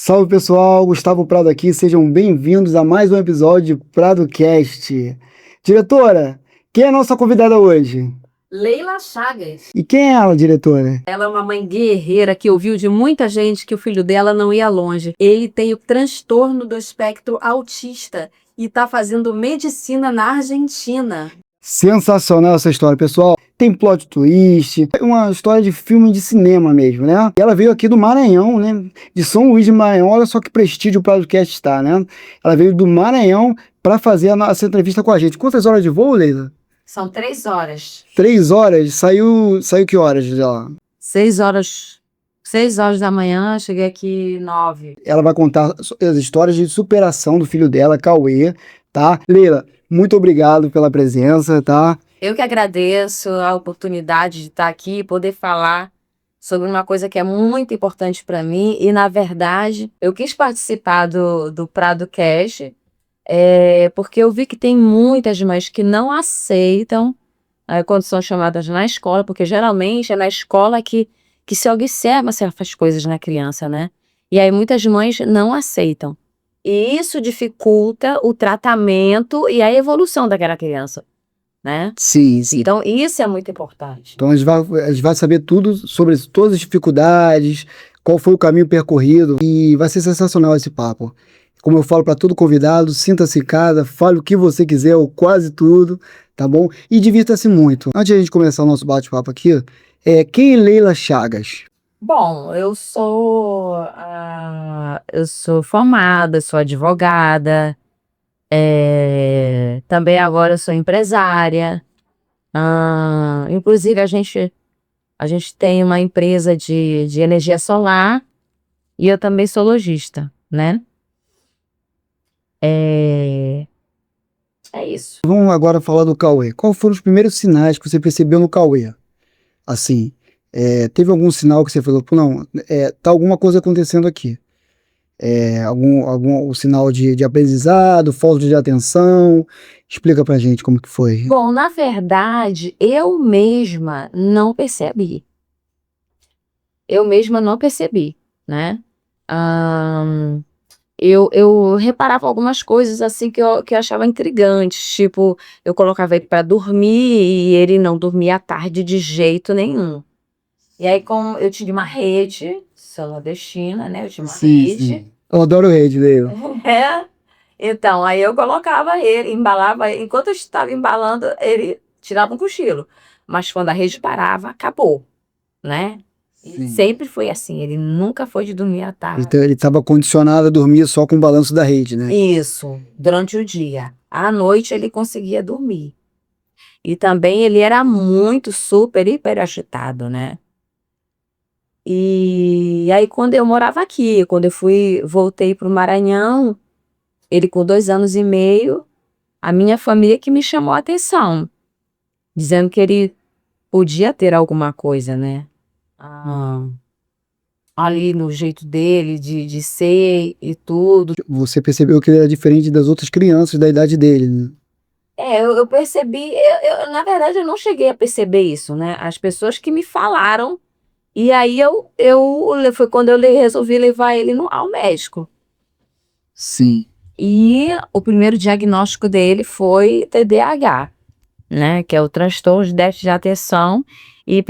Salve pessoal, Gustavo Prado aqui, sejam bem-vindos a mais um episódio de PradoCast. Diretora, quem é a nossa convidada hoje? Leila Chagas. E quem é ela, diretora? Ela é uma mãe guerreira que ouviu de muita gente que o filho dela não ia longe. Ele tem o transtorno do espectro autista e está fazendo medicina na Argentina. Sensacional essa história, pessoal. Tem plot twist, é uma história de filme de cinema mesmo, né? E ela veio aqui do Maranhão, né? De São Luís de Maranhão, olha só que prestígio o PradoCast está, né? Ela veio do Maranhão para fazer essa entrevista com a gente. Quantas horas de voo, Leila? São 3 horas. 3 horas? Saiu que horas de lá? 6 horas. 6 horas da manhã, cheguei aqui 9. Ela vai contar as histórias de superação do filho dela, Cauê, tá? Leila, muito obrigado pela presença, tá? Eu que agradeço a oportunidade de estar aqui e poder falar sobre uma coisa que é muito importante para mim. E, na verdade, eu quis participar do PradoCast porque eu vi que tem muitas mães que não aceitam quando são chamadas na escola, porque geralmente é na escola que se observa certas coisas na criança, né? E aí muitas mães não aceitam. E isso dificulta o tratamento e a evolução daquela criança, né? Sim. Então, isso é muito importante. Então a gente vai saber tudo sobre todas as dificuldades, qual foi o caminho percorrido, e vai ser sensacional esse papo. Como eu falo para todo convidado, sinta-se em casa, fale o que você quiser, ou quase tudo, tá bom? E divirta-se muito. Antes de a gente começar o nosso bate-papo aqui, quem é Leila Chagas? Bom, eu sou formada, sou advogada, também agora eu sou empresária. Inclusive a gente tem uma empresa de energia solar e eu também sou lojista, né? É isso. Vamos agora falar do Cauê. Quais foram os primeiros sinais que você percebeu no Cauê? Assim, teve algum sinal que você falou, pô, não, tá alguma coisa acontecendo aqui? Algum sinal de aprendizado, falta de atenção? Explica pra gente como que foi. Bom, na verdade, eu mesma não percebi. Né? Eu reparava algumas coisas assim que eu achava intrigantes, tipo, eu colocava ele para dormir e ele não dormia à tarde de jeito nenhum. E aí, como eu tinha uma rede nordestina, né? Eu tinha uma rede. Sim. Eu adoro rede dele. Então, aí eu colocava ele, embalava, enquanto eu estava embalando, ele tirava um cochilo. Mas quando a rede parava, acabou, né? E sempre foi assim, ele nunca foi de dormir à tarde. Então ele estava condicionado a dormir só com o balanço da rede, né? Isso, durante o dia. À noite ele conseguia dormir. E também ele era muito super, hiper agitado, né? E aí quando eu morava aqui, quando eu voltei para o Maranhão, ele com 2 anos e meio, a minha família que me chamou a atenção, dizendo que ele podia ter alguma coisa, né? Ali no jeito dele, de ser e tudo. Você percebeu que ele era diferente das outras crianças da idade dele, né? Eu percebi, na verdade eu não cheguei a perceber isso, né? As pessoas que me falaram, e aí foi quando eu resolvi levar ele ao médico. Sim. E o primeiro diagnóstico dele foi TDAH, né? Que é o transtorno de déficit de atenção e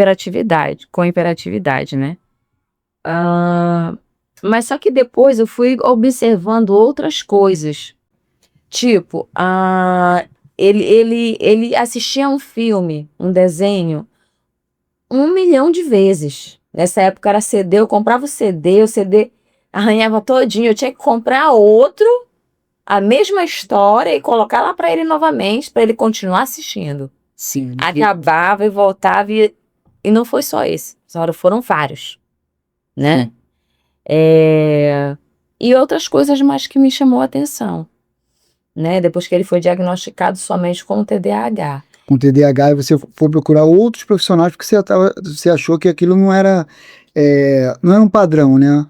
com hiperatividade, né? Mas só que depois eu fui observando outras coisas. Tipo, ele assistia um filme, um desenho, 1 milhão de vezes. Nessa época era CD, eu comprava o CD arranhava todinho, eu tinha que comprar outro, a mesma história e colocar lá para ele novamente, para ele continuar assistindo. Sim. Acabava e voltava e não foi só esse, foram vários, né? E outras coisas mais que me chamou a atenção, né? Depois que ele foi diagnosticado somente com TDAH. Com TDAH, e você foi procurar outros profissionais porque você achou que aquilo não era um padrão, né?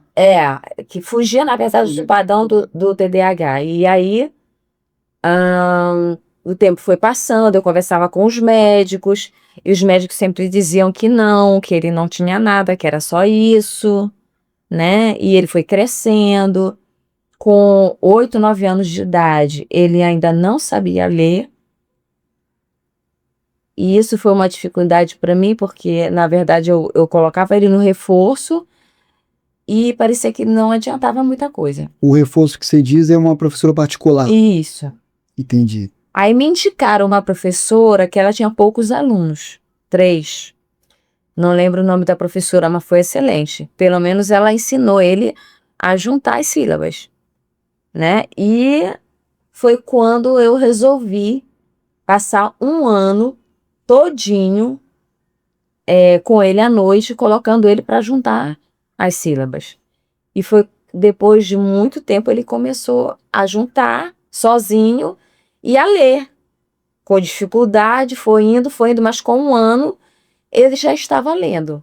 Que fugia, na verdade, do padrão do TDAH. E aí, o tempo foi passando, eu conversava com os médicos, e os médicos sempre diziam que não, que ele não tinha nada, que era só isso, né? E ele foi crescendo. Com 8, 9 anos de idade, ele ainda não sabia ler. E isso foi uma dificuldade para mim, porque, na verdade, eu colocava ele no reforço e parecia que não adiantava muita coisa. O reforço que você diz é uma professora particular. Isso. Entendi. Aí me indicaram uma professora que ela tinha poucos alunos, 3. Não lembro o nome da professora, mas foi excelente. Pelo menos ela ensinou ele a juntar as sílabas, né? E foi quando eu resolvi passar um ano todinho com ele à noite, colocando ele para juntar as sílabas. E foi depois de muito tempo ele começou a juntar sozinho e a ler. Com dificuldade, foi indo, mas com um ano ele já estava lendo,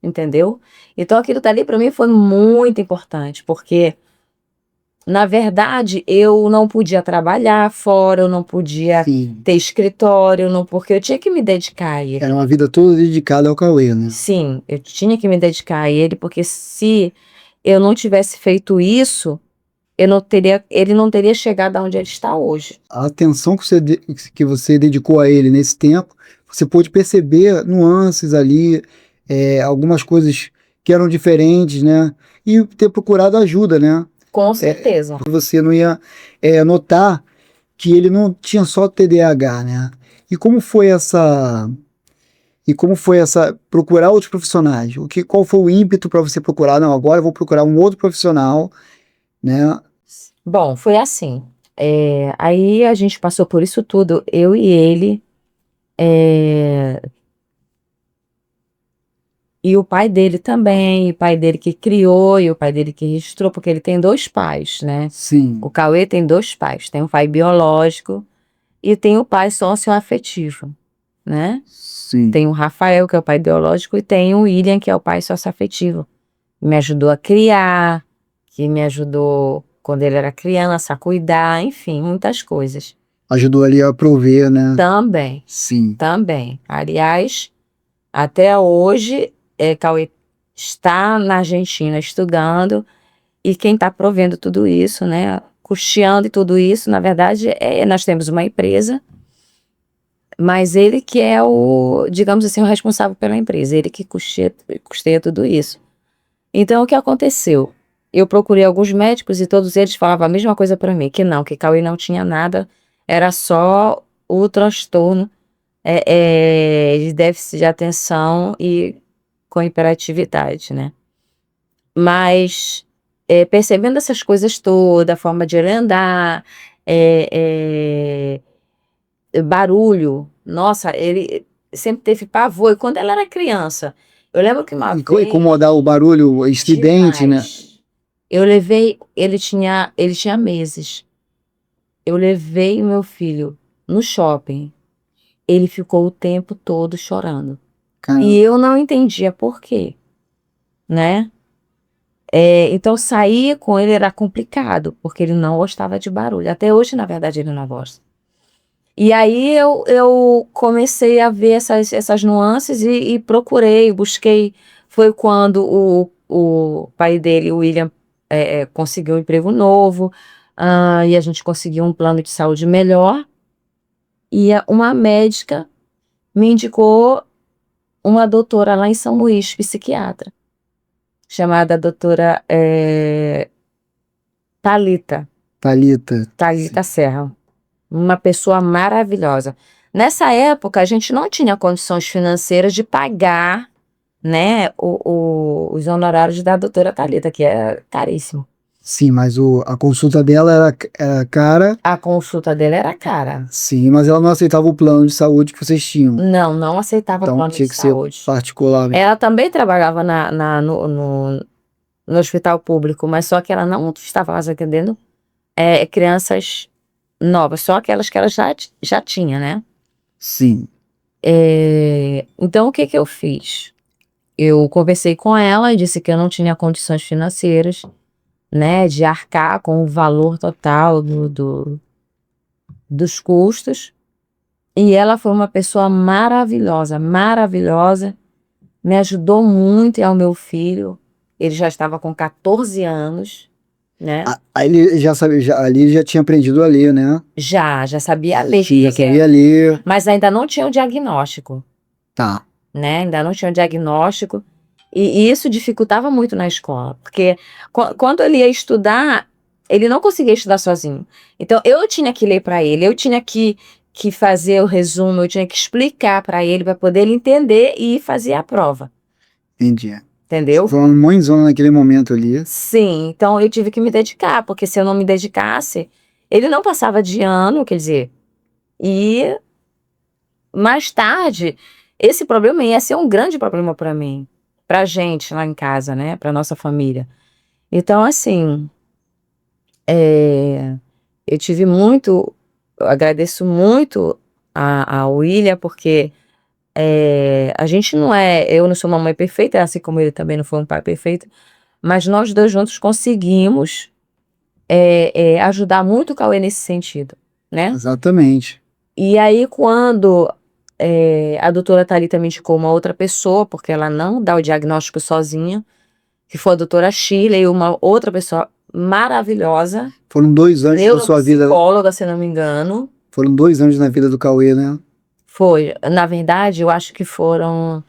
entendeu? Então aquilo dali para mim foi muito importante, porque na verdade eu não podia trabalhar fora, eu não podia Sim. ter escritório, não, porque eu tinha que me dedicar a ele. Era uma vida toda dedicada ao Cauê, né? Sim, eu tinha que me dedicar a ele, porque se eu não tivesse feito isso, ele não teria chegado aonde ele está hoje. A atenção que você dedicou a ele nesse tempo, você pôde perceber nuances ali, algumas coisas que eram diferentes, né? E ter procurado ajuda, né? Com certeza. Você não ia notar que ele não tinha só TDAH, né? E como foi essa procurar outros profissionais? Qual foi o ímpeto para você procurar? Não, agora eu vou procurar um outro profissional, né? Bom, foi assim. Aí a gente passou por isso tudo, eu e ele. E o pai dele também, o pai dele que criou e o pai dele que registrou, porque ele tem 2 pais, né? Sim. O Cauê tem 2 pais, tem um pai biológico e tem o pai socioafetivo, né? Sim. Tem o Rafael, que é o pai biológico, e tem o William, que é o pai socioafetivo. Me ajudou a criar, que me ajudou quando ele era criança a cuidar, enfim, muitas coisas. Ajudou ali a prover, né? Também, Sim. também. Aliás, até hoje, Cauê está na Argentina estudando, e quem está provendo tudo isso, né, custeando tudo isso, na verdade, nós temos uma empresa, mas ele que é digamos assim, o responsável pela empresa, ele que custeia tudo isso. Então, o que aconteceu? Eu procurei alguns médicos e todos eles falavam a mesma coisa para mim, que Cauê não tinha nada, era só o transtorno de déficit de atenção e com hiperatividade, né? Mas percebendo essas coisas todas, a forma de ele andar, barulho, nossa, ele sempre teve pavor. E quando ela era criança, eu lembro que uma vez... Incomodar o barulho estridente, né? Eu levei, ele tinha meses. Eu levei o meu filho no shopping. Ele ficou o tempo todo chorando. Caramba. E eu não entendia por quê, né? Então sair com ele era complicado, porque ele não gostava de barulho. Até hoje, na verdade, ele não gosta. E aí eu comecei a ver essas nuances e procurei, busquei. Foi quando o pai dele, o William, conseguiu um emprego novo, e a gente conseguiu um plano de saúde melhor. E uma médica me indicou uma doutora lá em São Luís, psiquiatra, chamada doutora Thalita Serra. Uma pessoa maravilhosa. Nessa época, a gente não tinha condições financeiras de pagar, né, os honorários da doutora Thalita, que é caríssimo. Sim, mas a consulta dela era cara. A consulta dela era cara. Sim, mas ela não aceitava o plano de saúde que vocês tinham. Não aceitava Então plano tinha de que saúde. ser particular. Ela também trabalhava no hospital público, mas só que ela não estava mais atendendo crianças novas, só aquelas que ela já tinha, né? Sim. Então, o que eu fiz? Eu conversei com ela e disse que eu não tinha condições financeiras, né, de arcar com o valor total dos custos. E ela foi uma pessoa maravilhosa, maravilhosa, me ajudou muito e ao meu filho. Ele já estava com 14 anos, né? Aí ele já sabia, ali ele já tinha aprendido a ler, né? Já sabia ler. Já sabia ler. Mas ainda não tinha o diagnóstico, Tá. né? Ainda não tinha o diagnóstico. E isso dificultava muito na escola, porque quando ele ia estudar, ele não conseguia estudar sozinho. Então, eu tinha que ler para ele, eu tinha que fazer o resumo, eu tinha que explicar para ele, para poder ele entender e fazer a prova. Entendi. Entendeu? Foi uma mãezona naquele momento ali. Sim, então eu tive que me dedicar, porque se eu não me dedicasse, ele não passava de ano, quer dizer, e mais tarde, esse problema ia ser um grande problema para mim, pra gente lá em casa, né, pra nossa família. Então, assim, eu tive muito, eu agradeço muito a William, porque a gente não eu não sou uma mãe perfeita, assim como ele também não foi um pai perfeito, mas nós dois juntos conseguimos ajudar muito o Cauê nesse sentido, né? Exatamente. E aí, quando a doutora Thalita me indicou uma outra pessoa, porque ela não dá o diagnóstico sozinha, que foi a doutora Sheila e uma outra pessoa maravilhosa, Foram 2 anos da sua vida. neuropsicóloga, se não me engano. Foram 2 anos na vida do Cauê, né? Foi, na verdade, eu acho que foram,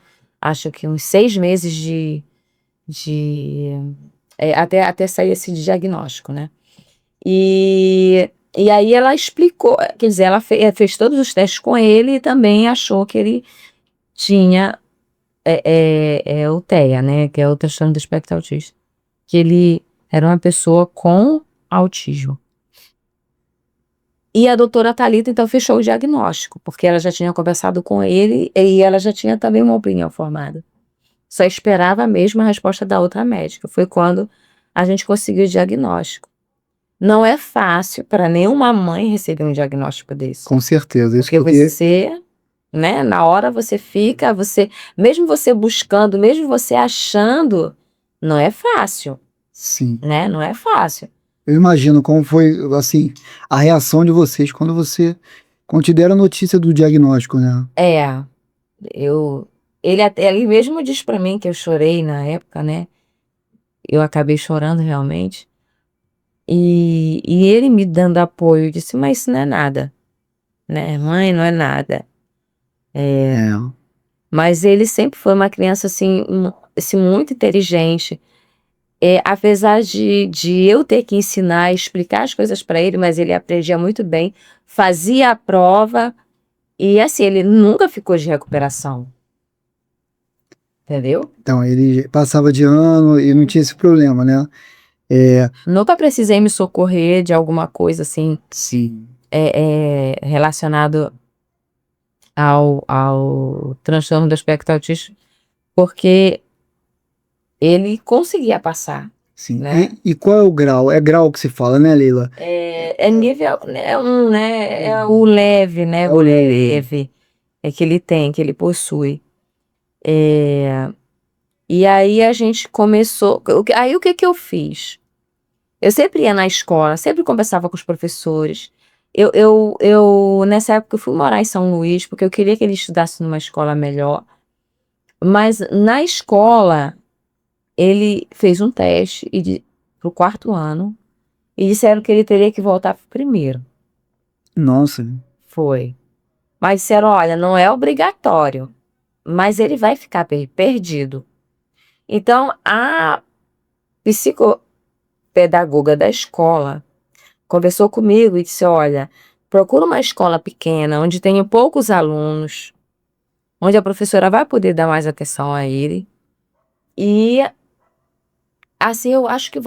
uns 6 meses até sair esse diagnóstico, né? E aí ela explicou, quer dizer, ela fez todos os testes com ele e também achou que ele tinha o TEA, né? Que é o transtorno do espectro autista. Que ele era uma pessoa com autismo. E a doutora Thalita, então, fechou o diagnóstico, porque ela já tinha conversado com ele e ela já tinha também uma opinião formada. Só esperava mesmo a resposta da outra médica. Foi quando a gente conseguiu o diagnóstico. Não é fácil para nenhuma mãe receber um diagnóstico desse. Com certeza. Isso Porque você, né, na hora você fica, mesmo você buscando, mesmo você achando, não é fácil, Sim. né? Não é fácil. Eu imagino como foi, assim, a reação de vocês quando te deram a notícia do diagnóstico, né? Ele mesmo diz para mim que eu chorei na época, né? Eu acabei chorando realmente. E ele me dando apoio, disse, mas isso não é nada, né? Mãe, não é nada. Mas ele sempre foi uma criança, assim, muito inteligente. Apesar de eu ter que ensinar, explicar as coisas para ele, mas ele aprendia muito bem, fazia a prova e, assim, ele nunca ficou de recuperação. Entendeu? Então, ele passava de ano e não tinha esse problema, né? Nunca precisei me socorrer de alguma coisa, assim, Sim. relacionado ao transtorno do espectro autista, porque ele conseguia passar. Sim. Né? E qual é o grau? É grau que se fala, né, Leila? Nível, né, né? É o leve, né? É o leve. Que ele tem, que ele possui. E aí a gente começou. Aí o que eu fiz? Eu sempre ia na escola, sempre conversava com os professores. Nessa época, eu fui morar em São Luís, porque eu queria que ele estudasse numa escola melhor. Mas na escola, ele fez um teste para o 4º ano e disseram que ele teria que voltar para o 1º. Nossa. Foi. Mas disseram, olha, não é obrigatório, mas ele vai ficar perdido. Então, a psicopedagoga da escola conversou comigo e disse, olha, procura uma escola pequena, onde tenha poucos alunos, onde a professora vai poder dar mais atenção a ele. E assim eu acho que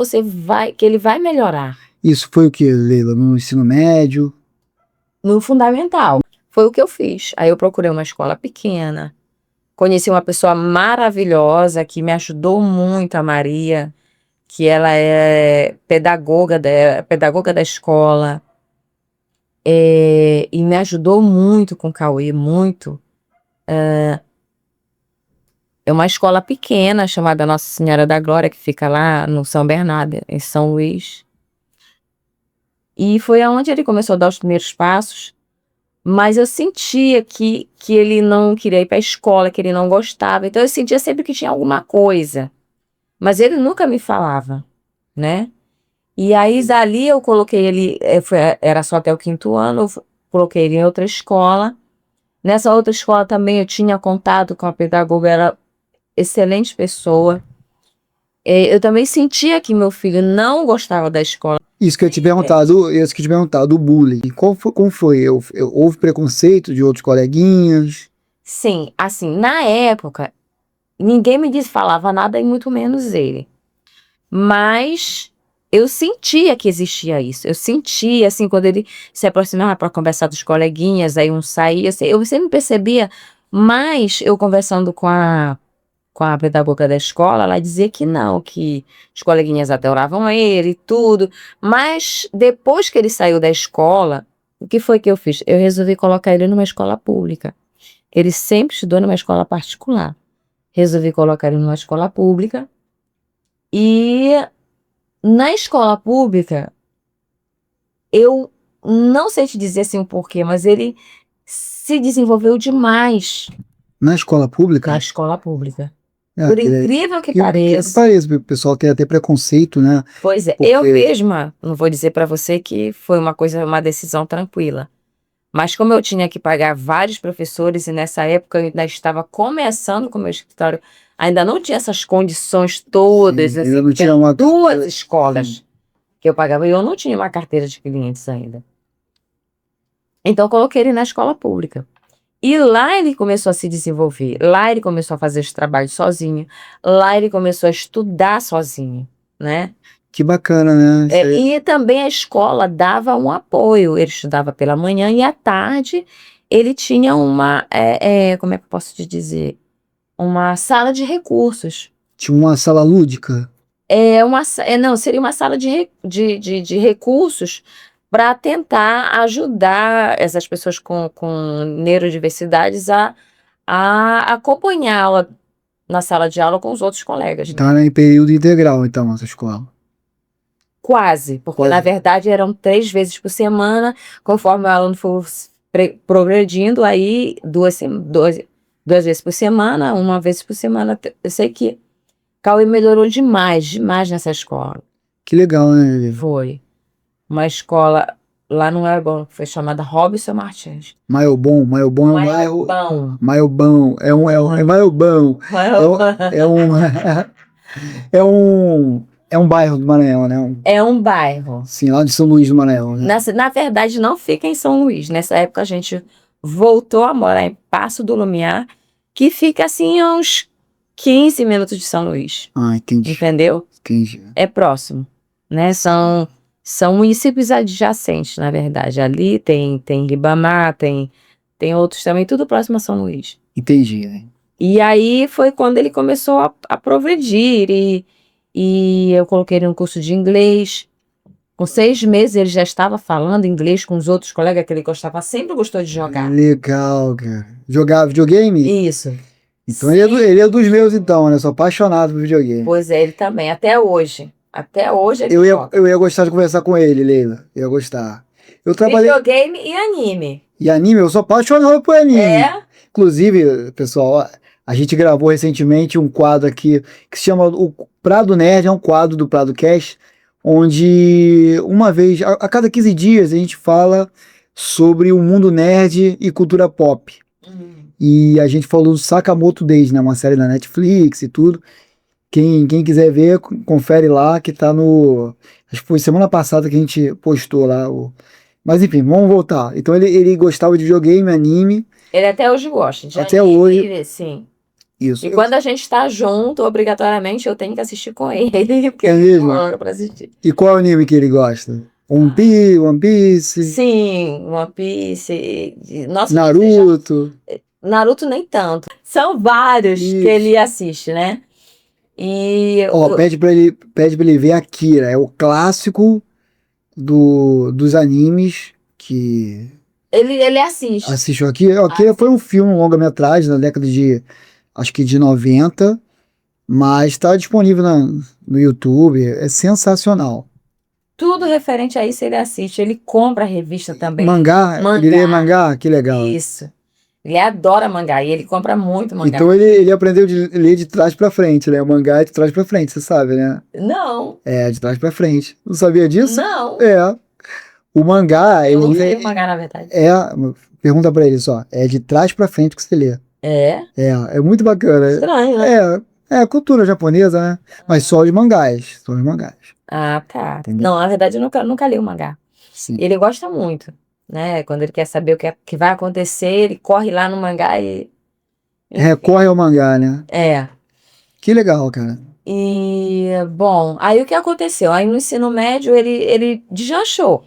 que ele vai melhorar. Isso foi o que, Leila? No ensino médio? No fundamental. Foi o que eu fiz. Aí eu procurei uma escola pequena. Conheci uma pessoa maravilhosa que me ajudou muito, a Maria, que ela é pedagoga da escola. E me ajudou muito com o Cauê, muito. É uma escola pequena chamada Nossa Senhora da Glória, que fica lá no São Bernardo, em São Luís. E foi aonde ele começou a dar os primeiros passos. Mas eu sentia que ele não queria ir para a escola, que ele não gostava. Então eu sentia sempre que tinha alguma coisa. mas ele nunca me falava, né? E aí, dali eu coloquei ele, era só até o 5º ano, eu coloquei ele em outra escola. Nessa outra escola também eu tinha contato com a pedagoga, era excelente pessoa. Eu também sentia que meu filho não gostava da escola. Isso que eu ia te perguntar, do bullying. Como foi? Houve preconceito de outros coleguinhas? Sim, assim, na época, ninguém me falava nada e muito menos ele. Mas eu sentia que existia isso. Eu sentia, assim, quando ele se aproximava para conversar dos coleguinhas, aí um saía, assim, eu sempre percebia, mas eu conversando com a pedagoga da escola, ela dizia que não, que os coleguinhas adoravam ele e tudo. Mas depois que ele saiu da escola, o que foi que eu fiz? Eu resolvi colocar ele numa escola pública. Ele sempre estudou numa escola particular. Resolvi colocar ele numa escola pública. E na escola pública, eu não sei te dizer assim o porquê, mas ele se desenvolveu demais Na escola pública? na escola pública. Ah, Por incrível que que pareça. pareça, o pessoal tem até preconceito, né? Pois é, Porque- eu mesma, não vou dizer para você que foi uma decisão tranquila. Mas como eu tinha que pagar vários professores e nessa época eu ainda estava começando com o meu escritório, ainda não tinha essas condições todas, Sim, assim, ainda não porque tinha eram uma... 2 escolas Sim. que eu pagava e eu não tinha uma carteira de clientes ainda. Então eu coloquei ele na escola pública. E lá ele começou a se desenvolver, lá ele começou a fazer os trabalhos sozinho, lá ele começou a estudar sozinho, né? Que bacana, né? Isso aí. E também a escola dava um apoio. Ele estudava pela manhã e à tarde ele tinha como é que eu posso te dizer? Uma sala de recursos. Tinha uma sala lúdica. Não, seria uma sala de recursos para tentar ajudar essas pessoas com neurodiversidades a acompanhá-la na sala de aula com os outros colegas, né? Tá em período integral, então, essa escola. Quase, porque Quase. na verdade eram 3 vezes por semana, conforme o aluno for progredindo, aí 2 vezes por semana, 1 vez por semana. Eu sei que Cauê melhorou demais, demais nessa escola. Que legal, né, Vivi? Foi uma escola lá no Elbão, foi chamada Robson Martins. Maiobom é um bairro... Bom. Maiobão, é Maiobão. É um, é um, é um bairro do Maranhão, né? É um bairro. Sim, lá de São Luís do Maranhão, né? Na verdade, não fica em São Luís. Nessa época, a gente voltou a morar em Passo do Lumiar, que fica assim a uns 15 minutos de São Luís. Ah, entendi. Entendeu? Entendi. É próximo, né? São municípios adjacentes, na verdade. Ali tem Ribamar, tem outros também, tudo próximo a São Luís. Entendi, né? E aí foi quando ele começou a progredir e eu coloquei ele no curso de inglês. Com 6 meses ele já estava falando inglês com os outros colegas que ele gostava, sempre gostou de jogar. Legal, cara. Jogar videogame? Isso. Então ele é dos meus, então, né? Sou apaixonado por videogame. Pois é, ele também, até hoje. Até hoje ele joga. Eu ia gostar de conversar com ele, Leila. Eu ia gostar. Eu trabalhei. Videogame e anime. E anime, eu sou apaixonado por anime. É? Inclusive, pessoal, ó, a gente gravou recentemente um quadro aqui que se chama o Prado Nerd, é um quadro do Prado Cast, onde uma vez, a cada 15 dias, a gente fala sobre o mundo nerd e cultura pop. E a gente falou do Sakamoto Days, né? Uma série da Netflix e tudo. Quem quiser ver, confere lá, que tá no... Acho que foi semana passada que a gente postou lá. Mas enfim, vamos voltar. Então ele gostava de videogame, anime. Ele até hoje gosta de Até anime, hoje. sim. Isso. E quando a gente tá junto, obrigatoriamente eu tenho que assistir com ele, porque É ele mesmo? coloca pra assistir. E qual anime que ele gosta? One Piece? Sim, One Piece. Nossa, Naruto? Naruto nem tanto. São vários Isso. que ele assiste, né? E Ó, pede pra ele ver Akira. É o clássico dos animes que ele assiste. assistiu aqui. Akira foi um filme, um longa-metragem na década de, acho que de 90, mas está disponível no YouTube. É sensacional. Tudo referente a isso ele assiste. Ele compra a revista também. Mangá? Mangá. Ele lê mangá? Que legal. Isso. Ele adora mangá e ele compra muito mangá. Então ele aprendeu de ler de trás pra frente, né? O mangá é de trás pra frente, você sabe, né? Não, É, de trás pra frente. Não sabia disso? não. É. O mangá, Eu não ele leio mangá, na verdade. pergunta pra ele só, é de trás pra frente que você lê. É? É muito bacana. Estranho, né? É a cultura japonesa, né? Mas só os mangás, só os mangás. Ah, tá. Entendeu? Não, na verdade eu nunca li o mangá. Sim. Ele gosta muito, né? Quando ele quer saber o que vai acontecer, ele corre lá no mangá e... Recorre ao mangá, né? É. Que legal, cara. E, bom, aí o que aconteceu? Aí no ensino médio ele deslanchou.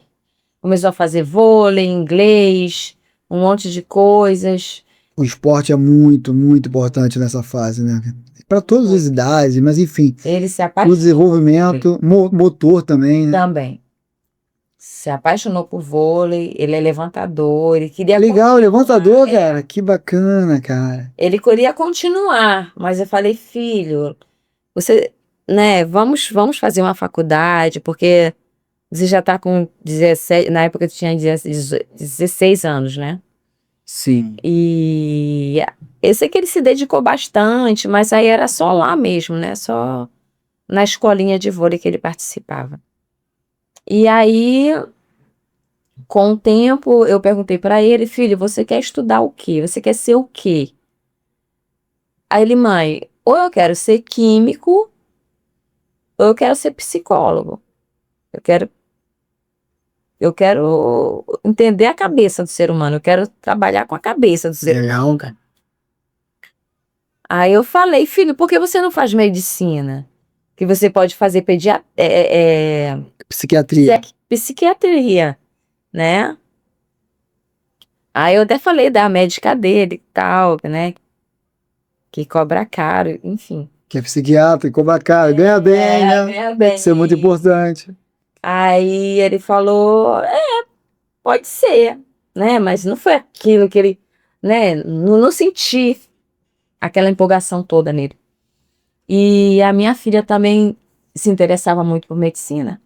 Começou a fazer vôlei, inglês, um monte de coisas. O esporte é muito, muito importante nessa fase, né? Para todas as idades, mas enfim, Ele se o apaixonou desenvolvimento, motor também, né? também. Se apaixonou por vôlei, ele é levantador, ele queria Legal, levantador, é. cara. Que bacana, cara. Ele queria continuar, mas eu falei, filho, você, né, vamos fazer uma faculdade, porque você já tá com 17, na época eu tinha 16 anos, né? Sim. E eu sei que ele se dedicou bastante, mas aí era só lá mesmo, né? Só na escolinha de vôlei que ele participava. E aí, com o tempo, eu perguntei pra ele, filho, você quer estudar o quê? Você quer ser o quê? Aí ele, mãe, ou eu quero ser químico, ou eu quero ser psicólogo. Eu quero entender a cabeça do ser humano, eu quero trabalhar com a cabeça do ser humano. Legal. Aí eu falei, filho, por que você não faz medicina? Que você pode fazer Psiquiatria. psiquiatria, né? Aí eu até falei da médica dele e tal, né? Que cobra caro, enfim. Que é psiquiatra, cobra caro, ganha bem, né? Ganha bem. Isso é muito importante. Aí ele falou, pode ser, né? Mas não foi aquilo que ele, né? Não senti aquela empolgação toda nele. E a minha filha também se interessava muito por medicina.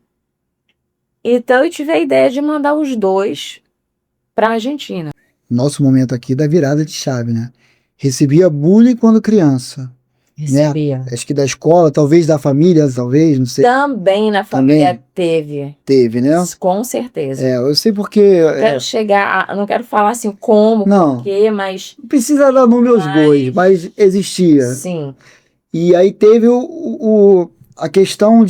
Então eu tive a ideia de mandar os dois para a Argentina. Nosso momento aqui da virada de chave, né? Recebia bullying quando criança. Recebia. Acho que da escola, talvez da família, talvez, não sei. Também na família teve. Teve, né? Com certeza. Eu sei porque. Não quero não quero falar assim como, Não. porquê, mas Não precisa dar nome aos bois, mas existia. sim. E aí teve a questão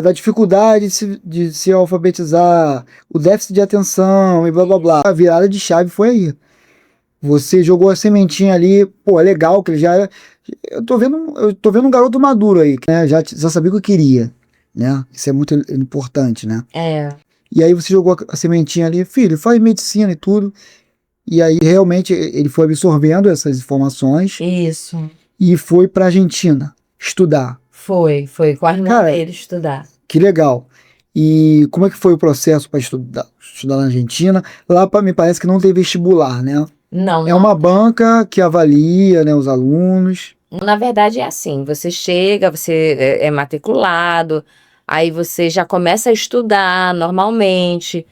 da dificuldade de se alfabetizar, o déficit de atenção e blá blá blá. A virada de chave foi aí. Você jogou a sementinha ali, pô, é legal que ele já era. Eu tô vendo um garoto maduro aí, né? Já sabia o que eu queria, né? Isso é muito importante, né? E aí você jogou a sementinha ali, filho, faz medicina e tudo. E aí realmente ele foi absorvendo essas informações. Isso. E foi pra Argentina estudar. Foi com a irmã dele estudar. Que legal. E como é que foi o processo para estudar na Argentina? Lá me parece que não tem vestibular, né? Não. É uma banca que avalia, né, os alunos. Na verdade é assim, você chega, você é matriculado, aí você já começa a estudar normalmente.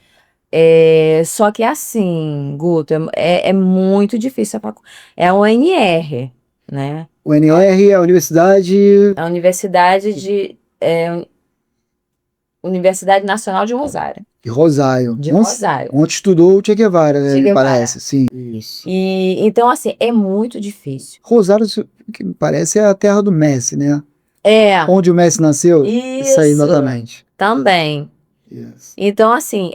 Só que é assim, Guto, é muito difícil. É a UNR, né? O UNR é a Universidade... A Universidade Nacional de Rosário. De Rosário. De Rosário. Onde estudou o Che Guevara, né? Che Me Guevara. parece, sim. Isso. E, então, assim, é muito difícil. Rosário, que me parece, é a terra do Messi, né? Onde o Messi nasceu? Isso aí, exatamente. Também. Yes. Então, assim,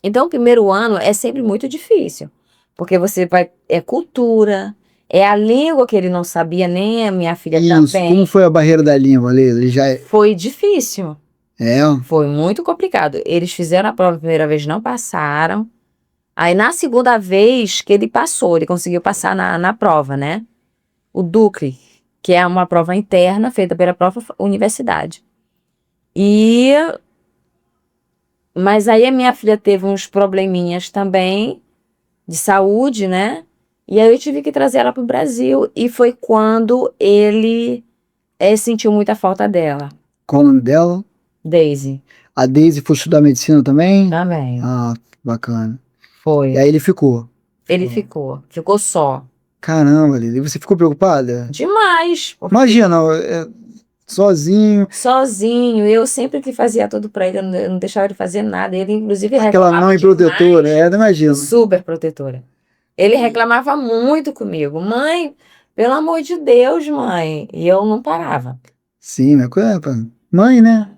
então o primeiro ano é sempre muito difícil. Porque você vai... É cultura, é a língua que ele não sabia, nem a minha filha também. Como foi a barreira da língua, Leila? Foi difícil. É? Foi muito complicado. Eles fizeram a prova a primeira vez, não passaram. Aí na segunda vez que ele passou, ele conseguiu passar na prova, né? O DUCRE, que é uma prova interna feita pela própria universidade. Mas aí a minha filha teve uns probleminhas também de saúde, né? E aí eu tive que trazer ela para o Brasil. E foi quando ele sentiu muita falta dela. Qual o nome dela? Daisy. A Daisy foi estudar medicina também? Também. Ah, bacana. Foi. E aí ele ficou. Ele ficou só. Caramba, Lila, e você ficou preocupada? Demais. Imagina, sozinho, Sozinho, eu sempre que fazia tudo pra ele, eu não deixava ele fazer nada. Ele, inclusive, aquela reclamava mãe protetora, demais. não imagino. Super protetora. Ele reclamava muito comigo. Mãe, pelo amor de Deus, mãe. E eu não parava. Sim, mas mãe, né?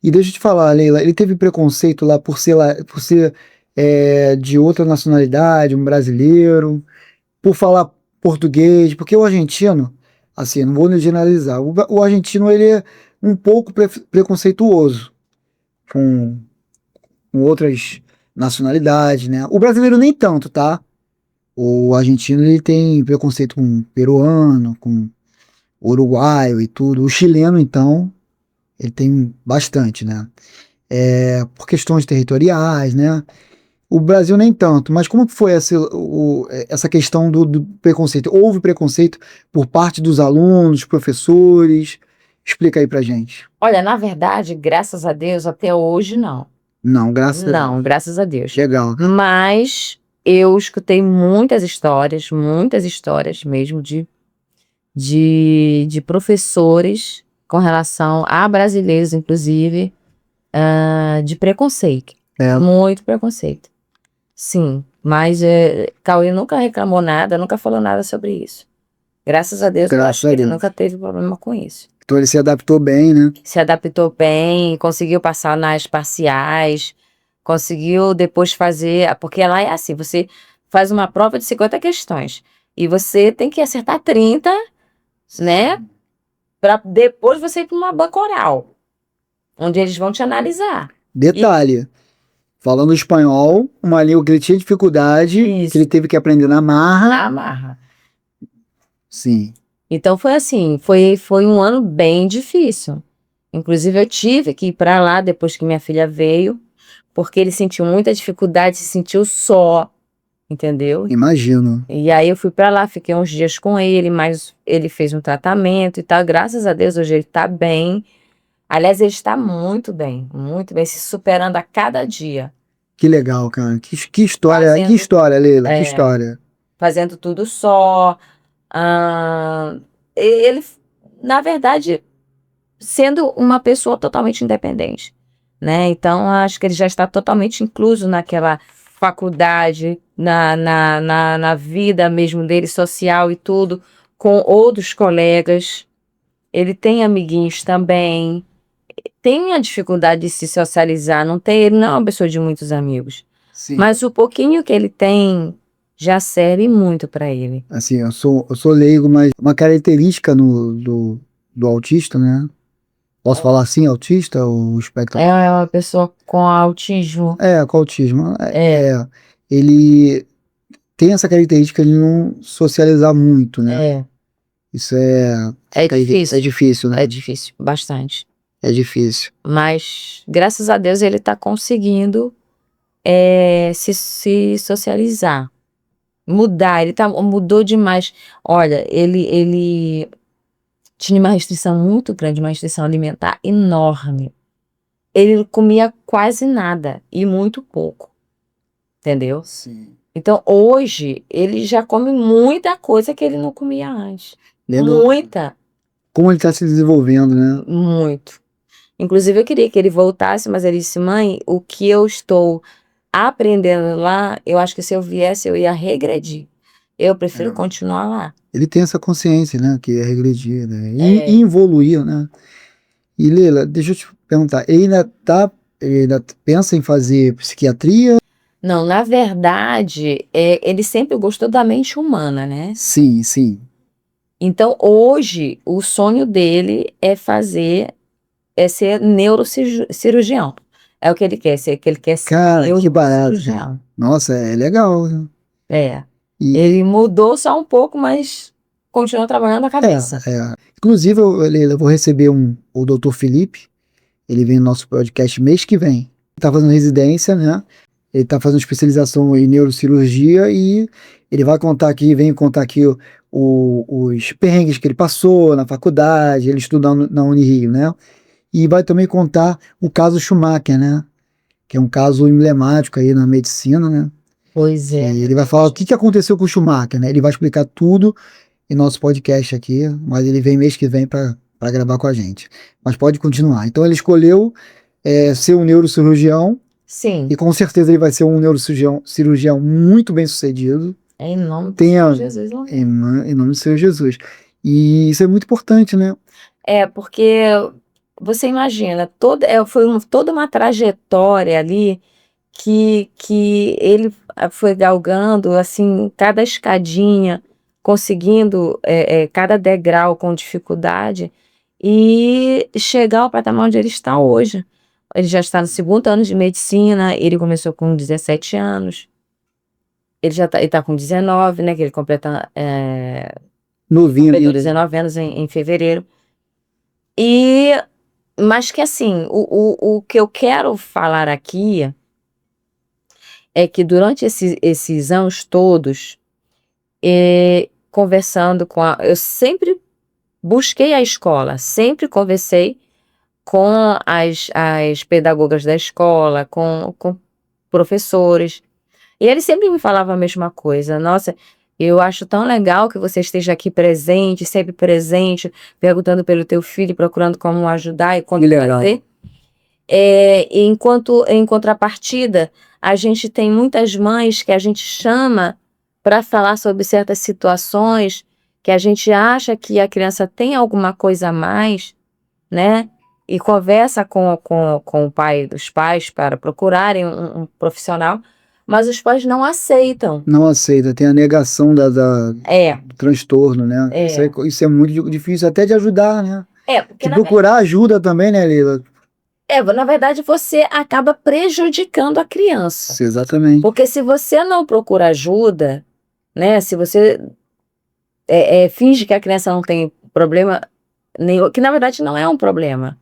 E deixa eu te falar, Leila, ele teve preconceito lá, por ser de outra nacionalidade, um brasileiro, por falar português, porque o argentino, assim, não vou generalizar, o argentino ele é um pouco preconceituoso com, com outras nacionalidades, né? O brasileiro nem tanto, tá? O argentino ele tem preconceito com peruano, com uruguaio e tudo. O chileno, então, ele tem bastante, né? Por questões territoriais, né? O Brasil nem tanto, mas como que foi essa questão do preconceito? Houve preconceito por parte dos alunos, professores? Explica aí pra gente. Olha, na verdade, graças a Deus, até hoje não. Não, graças a Deus. Não, graças a Deus. Legal. Mas eu escutei muitas histórias mesmo de professores com relação a brasileiros, inclusive, de preconceito. É. Muito preconceito. Sim, mas Cauê nunca reclamou nada, nunca falou nada sobre isso. Graças a Deus, eu Graças acho a que ele Deus. nunca teve problema com isso. Então ele se adaptou bem, né? Se adaptou bem, conseguiu passar nas parciais, conseguiu depois fazer, porque lá é assim, você faz uma prova de 50 questões e você tem que acertar 30, né? Para depois você ir para uma banca oral, onde eles vão te analisar. Detalhe, falando espanhol, uma língua que ele tinha dificuldade, Isso. que ele teve que aprender na marra. Na amarra. Sim. Então foi assim, foi um ano bem difícil. Inclusive eu tive que ir para lá depois que minha filha veio, porque ele sentiu muita dificuldade, se sentiu só, entendeu? Imagino. E aí eu fui para lá, fiquei uns dias com ele, mas ele fez um tratamento e tal. Graças a Deus hoje ele tá bem. Aliás, ele está muito bem, se superando a cada dia. Que legal, cara. Que história, Fazendo- que história, Leila, que É. história. Fazendo tudo só. Ele, na verdade, sendo uma pessoa totalmente independente, né? Então, acho que ele já está totalmente incluso naquela faculdade, na vida mesmo dele, social e tudo, com outros colegas. Ele tem amiguinhos também. Tem a dificuldade de se socializar, ele não é uma pessoa de muitos amigos. Sim. Mas o pouquinho que ele tem já serve muito para ele. Assim, eu sou leigo, mas uma característica do autista, né? Posso falar assim, autista ou espectro? É uma pessoa com autismo. Com autismo. Ele tem essa característica de não socializar muito, né? Isso É difícil. É difícil, né? É difícil, bastante. É difícil. Mas, graças a Deus, ele está conseguindo se socializar. Mudar, mudou demais. Olha, ele tinha uma restrição muito grande, uma restrição alimentar enorme. Ele comia quase nada e muito pouco. Entendeu? Sim. Então, hoje, ele já come muita coisa que ele não comia antes. Muita. Como ele está se desenvolvendo, né? Muito. Inclusive, eu queria que ele voltasse, mas ele disse, mãe, o que eu estou aprendendo lá, eu acho que se eu viesse, eu ia regredir. Eu prefiro continuar lá. Ele tem essa consciência, né? Que é regredir, né? E evoluir, né? E, Leila, deixa eu te perguntar, ele ainda pensa em fazer psiquiatria? Não, na verdade, ele sempre gostou da mente humana, né? Sim, sim. Então, hoje, o sonho dele é ser neurocirurgião. É o que ele quer ser, Cara, que barato. neurocirurgião. Nossa, é legal, né? Ele mudou só um pouco, mas continua trabalhando a cabeça. Inclusive, eu vou receber o Dr. Felipe, ele vem no nosso podcast mês que vem. Ele tá fazendo residência, né? Ele tá fazendo especialização em neurocirurgia e ele vai vem contar aqui os perrengues que ele passou na faculdade, ele estuda na Unirio, né? E vai também contar o caso Schumacher, né? Que é um caso emblemático aí na medicina, né? Pois é. E ele vai falar o que aconteceu com o Schumacher, né? Ele vai explicar tudo em nosso podcast aqui, mas ele vem mês que vem para gravar com a gente. Mas pode continuar. Então ele escolheu ser um neurocirurgião Sim, e com certeza ele vai ser um neurocirurgião muito bem sucedido. em nome do Tenha, Senhor Jesus. em nome do Senhor Jesus. E isso é muito importante, né? Porque você imagina, toda uma trajetória ali que ele foi galgando, assim, cada escadinha, conseguindo cada degrau com dificuldade e chegar ao patamar onde ele está hoje. Ele já está no segundo ano de medicina, ele começou com 17 anos, ele já está com 19, né, que ele Novinho completou ainda. 19 anos em fevereiro. Mas que assim, o que eu quero falar aqui é que durante esses anos todos, conversando eu sempre busquei a escola, sempre conversei com as pedagogas da escola, com professores, e eles sempre me falavam a mesma coisa. Nossa, eu acho tão legal que você esteja aqui presente, sempre presente, perguntando pelo teu filho, procurando como ajudar e como fazer. Em contrapartida, a gente tem muitas mães que a gente chama para falar sobre certas situações que a gente acha que a criança tem alguma coisa a mais, né? E conversa com o pai dos pais para procurarem um profissional, mas os pais não aceitam. Não aceita, tem a negação do transtorno, né? Isso é muito difícil até de ajudar, né? Porque De procurar ajuda também, né, Leila? na verdade, você acaba prejudicando a criança. Exatamente. Porque se você não procura ajuda, né? Se você finge que a criança não tem problema nenhum, que na verdade não é um problema,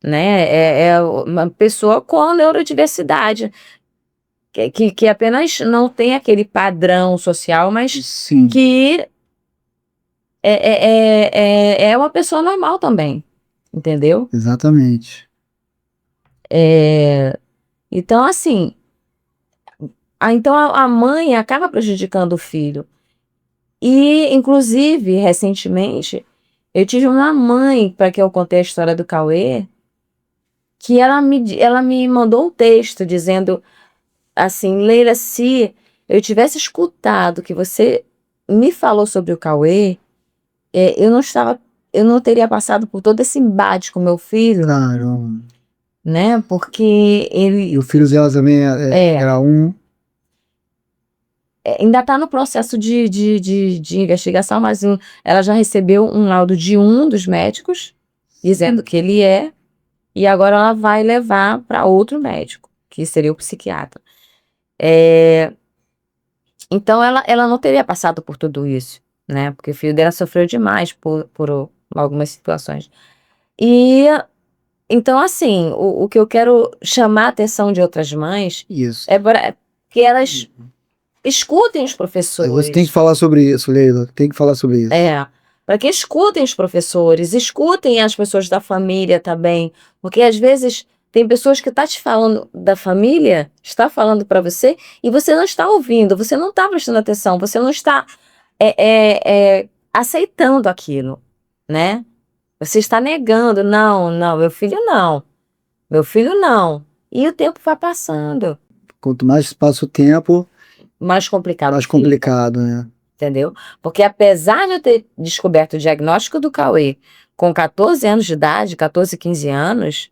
né? É uma pessoa com neurodiversidade, que apenas não tem aquele padrão social, mas Sim. que é uma pessoa normal também, entendeu? Exatamente. Então, assim, então a mãe acaba prejudicando o filho. E, inclusive, recentemente, eu tive uma mãe, para que eu contei a história do Cauê, que ela me mandou um texto dizendo assim: Leila, se eu tivesse escutado que você me falou sobre o Cauê, eu não teria passado por todo esse embate com meu filho, Claro. né? Porque E o filho dela também era um. ainda está no processo de investigação, mas ela já recebeu um laudo de um dos médicos dizendo que ele e agora ela vai levar para outro médico, que seria o psiquiatra. Então ela não teria passado por tudo isso, né? Porque o filho dela sofreu demais por algumas situações. E então, assim, o que eu quero chamar a atenção de outras mães Isso. é que elas escutem os professores. Você tem que falar sobre isso, Leila. Tem que falar sobre isso. Para que escutem os professores, escutem as pessoas da família também, porque às vezes tem pessoas que estão te falando da família, está falando para você, e você não está ouvindo, você não está prestando atenção, você não está aceitando aquilo, né? Você está negando, não, meu filho não. E o tempo vai passando. Quanto mais passa o tempo, Mais complicado. mais complicado, né? Entendeu? Porque apesar de eu ter descoberto o diagnóstico do Cauê com 14 anos de idade, 14, 15 anos,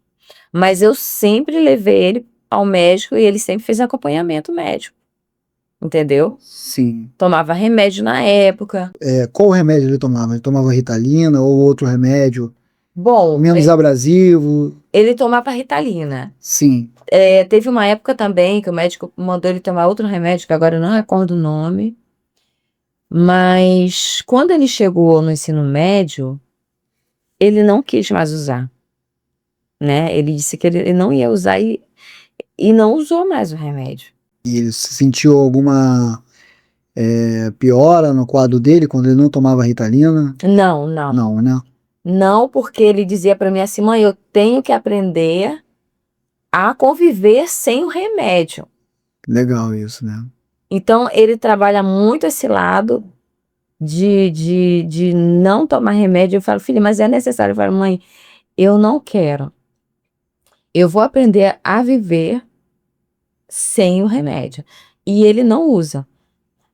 mas eu sempre levei ele ao médico e ele sempre fez acompanhamento médico. Entendeu? Sim. Tomava remédio na época. Qual remédio ele tomava? Ele tomava Ritalina ou outro remédio? Bom, Menos abrasivo? ele tomava Ritalina. Sim. Teve uma época também que o médico mandou ele tomar outro remédio, que agora eu não recordo o nome. Mas quando ele chegou no ensino médio, ele não quis mais usar, né? Ele disse que ele não ia usar e não usou mais o remédio. E ele sentiu alguma piora no quadro dele quando ele não tomava Ritalina? Não. Não, né? Não, porque ele dizia para mim assim: mãe, eu tenho que aprender a conviver sem o remédio. Legal isso, né? Então, ele trabalha muito esse lado de não tomar remédio. Eu falo, filho, mas é necessário. Eu falo, mãe, eu não quero. Eu vou aprender a viver sem o remédio. E ele não usa.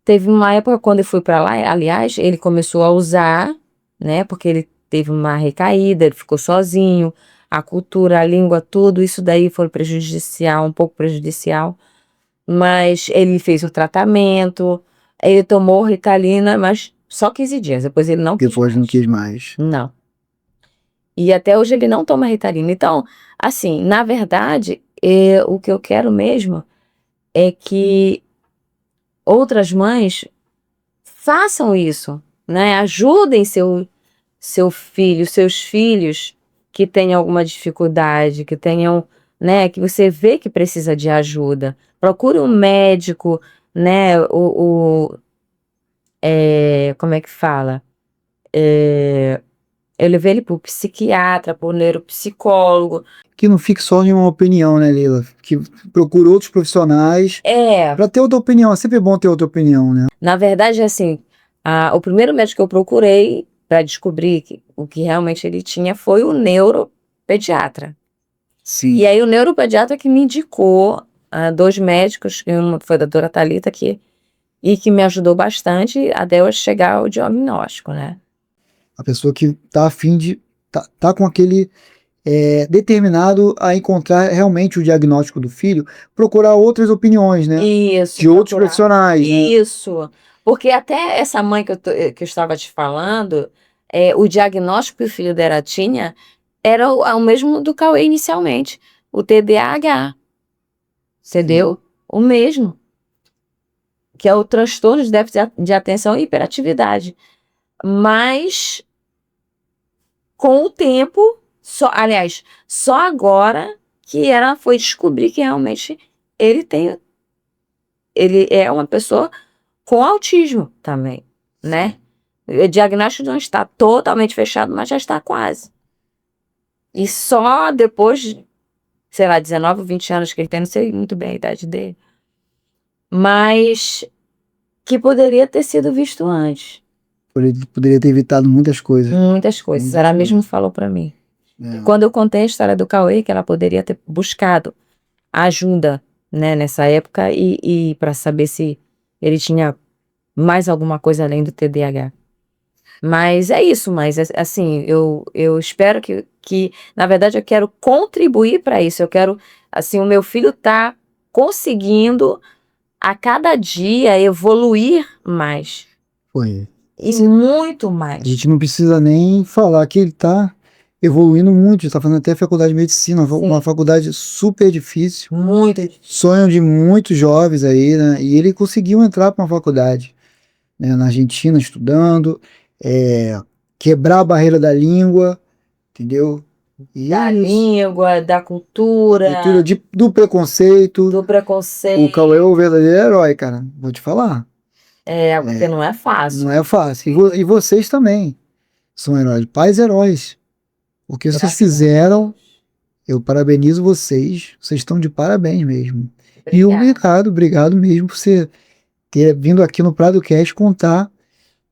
Teve uma época quando eu fui para lá, aliás, ele começou a usar, né? Porque ele teve uma recaída, ele ficou sozinho, a cultura, a língua, tudo isso daí foi prejudicial, um pouco prejudicial. Mas ele fez o tratamento, ele tomou Ritalina, mas só 15 dias, depois ele não quis Depois não mais. quis mais. Não. E até hoje ele não toma Ritalina. Então, assim, na verdade, o que eu quero mesmo é que outras mães façam isso, né? Ajudem seu filho, seus filhos que tenham alguma dificuldade, que tenham, né? Que você vê que precisa de ajuda. Procure um médico, né? Como é que fala? Eu levei ele para o psiquiatra, para o neuropsicólogo. Que não fique só em uma opinião, né, Leila? Que procure outros profissionais para ter outra opinião. É sempre bom ter outra opinião, né? Na verdade, assim, o primeiro médico que eu procurei para descobrir o que realmente ele tinha foi o neuropediatra. Sim. E aí o neuropediatra que me indicou 2 médicos, uma foi a doutora Thalita, e que me ajudou bastante até eu chegar ao diagnóstico, né? A pessoa que tá a fim de... tá com aquele... determinado a encontrar realmente o diagnóstico do filho, procurar outras opiniões, né? Isso. De outros profissionais, né? Isso. Porque até essa mãe que eu estava te falando, o diagnóstico que o filho dela tinha era o mesmo do Cauê inicialmente, o TDAH, entendeu? O mesmo, que é o transtorno de déficit de atenção e hiperatividade. Mas, com o tempo, aliás, só agora que ela foi descobrir que realmente ele é uma pessoa com autismo também, né? O diagnóstico não está totalmente fechado, mas já está quase. E só depois de, sei lá, 19, 20 anos que ele tem, não sei muito bem a idade dele, mas que poderia ter sido visto antes. Poderia ter evitado muitas coisas. Muitas coisas. Ela mesmo falou para mim. Quando eu contei a história do Cauê, que ela poderia ter buscado ajuda, né, nessa época e para saber se ele tinha mais alguma coisa além do TDAH. Mas é isso, mas assim, eu espero que, na verdade, eu quero contribuir para isso. Eu quero, assim, o meu filho tá conseguindo a cada dia evoluir mais. Foi. E muito mais. A gente não precisa nem falar que ele tá evoluindo muito, está fazendo até faculdade de medicina, uma faculdade super difícil. Muito difícil. Sonho de muitos jovens aí, né? E ele conseguiu entrar para uma faculdade, né, na Argentina, estudando, quebrar a barreira da língua, entendeu? Da língua, da cultura, do preconceito. do preconceito. O Cauê é o verdadeiro herói, cara. Vou te falar. Porque não é fácil. Não é fácil. E vocês também são heróis, pais heróis. O que vocês fizeram, eu parabenizo vocês. Vocês estão de parabéns mesmo. E obrigado mesmo por você ter vindo aqui no PradoCast contar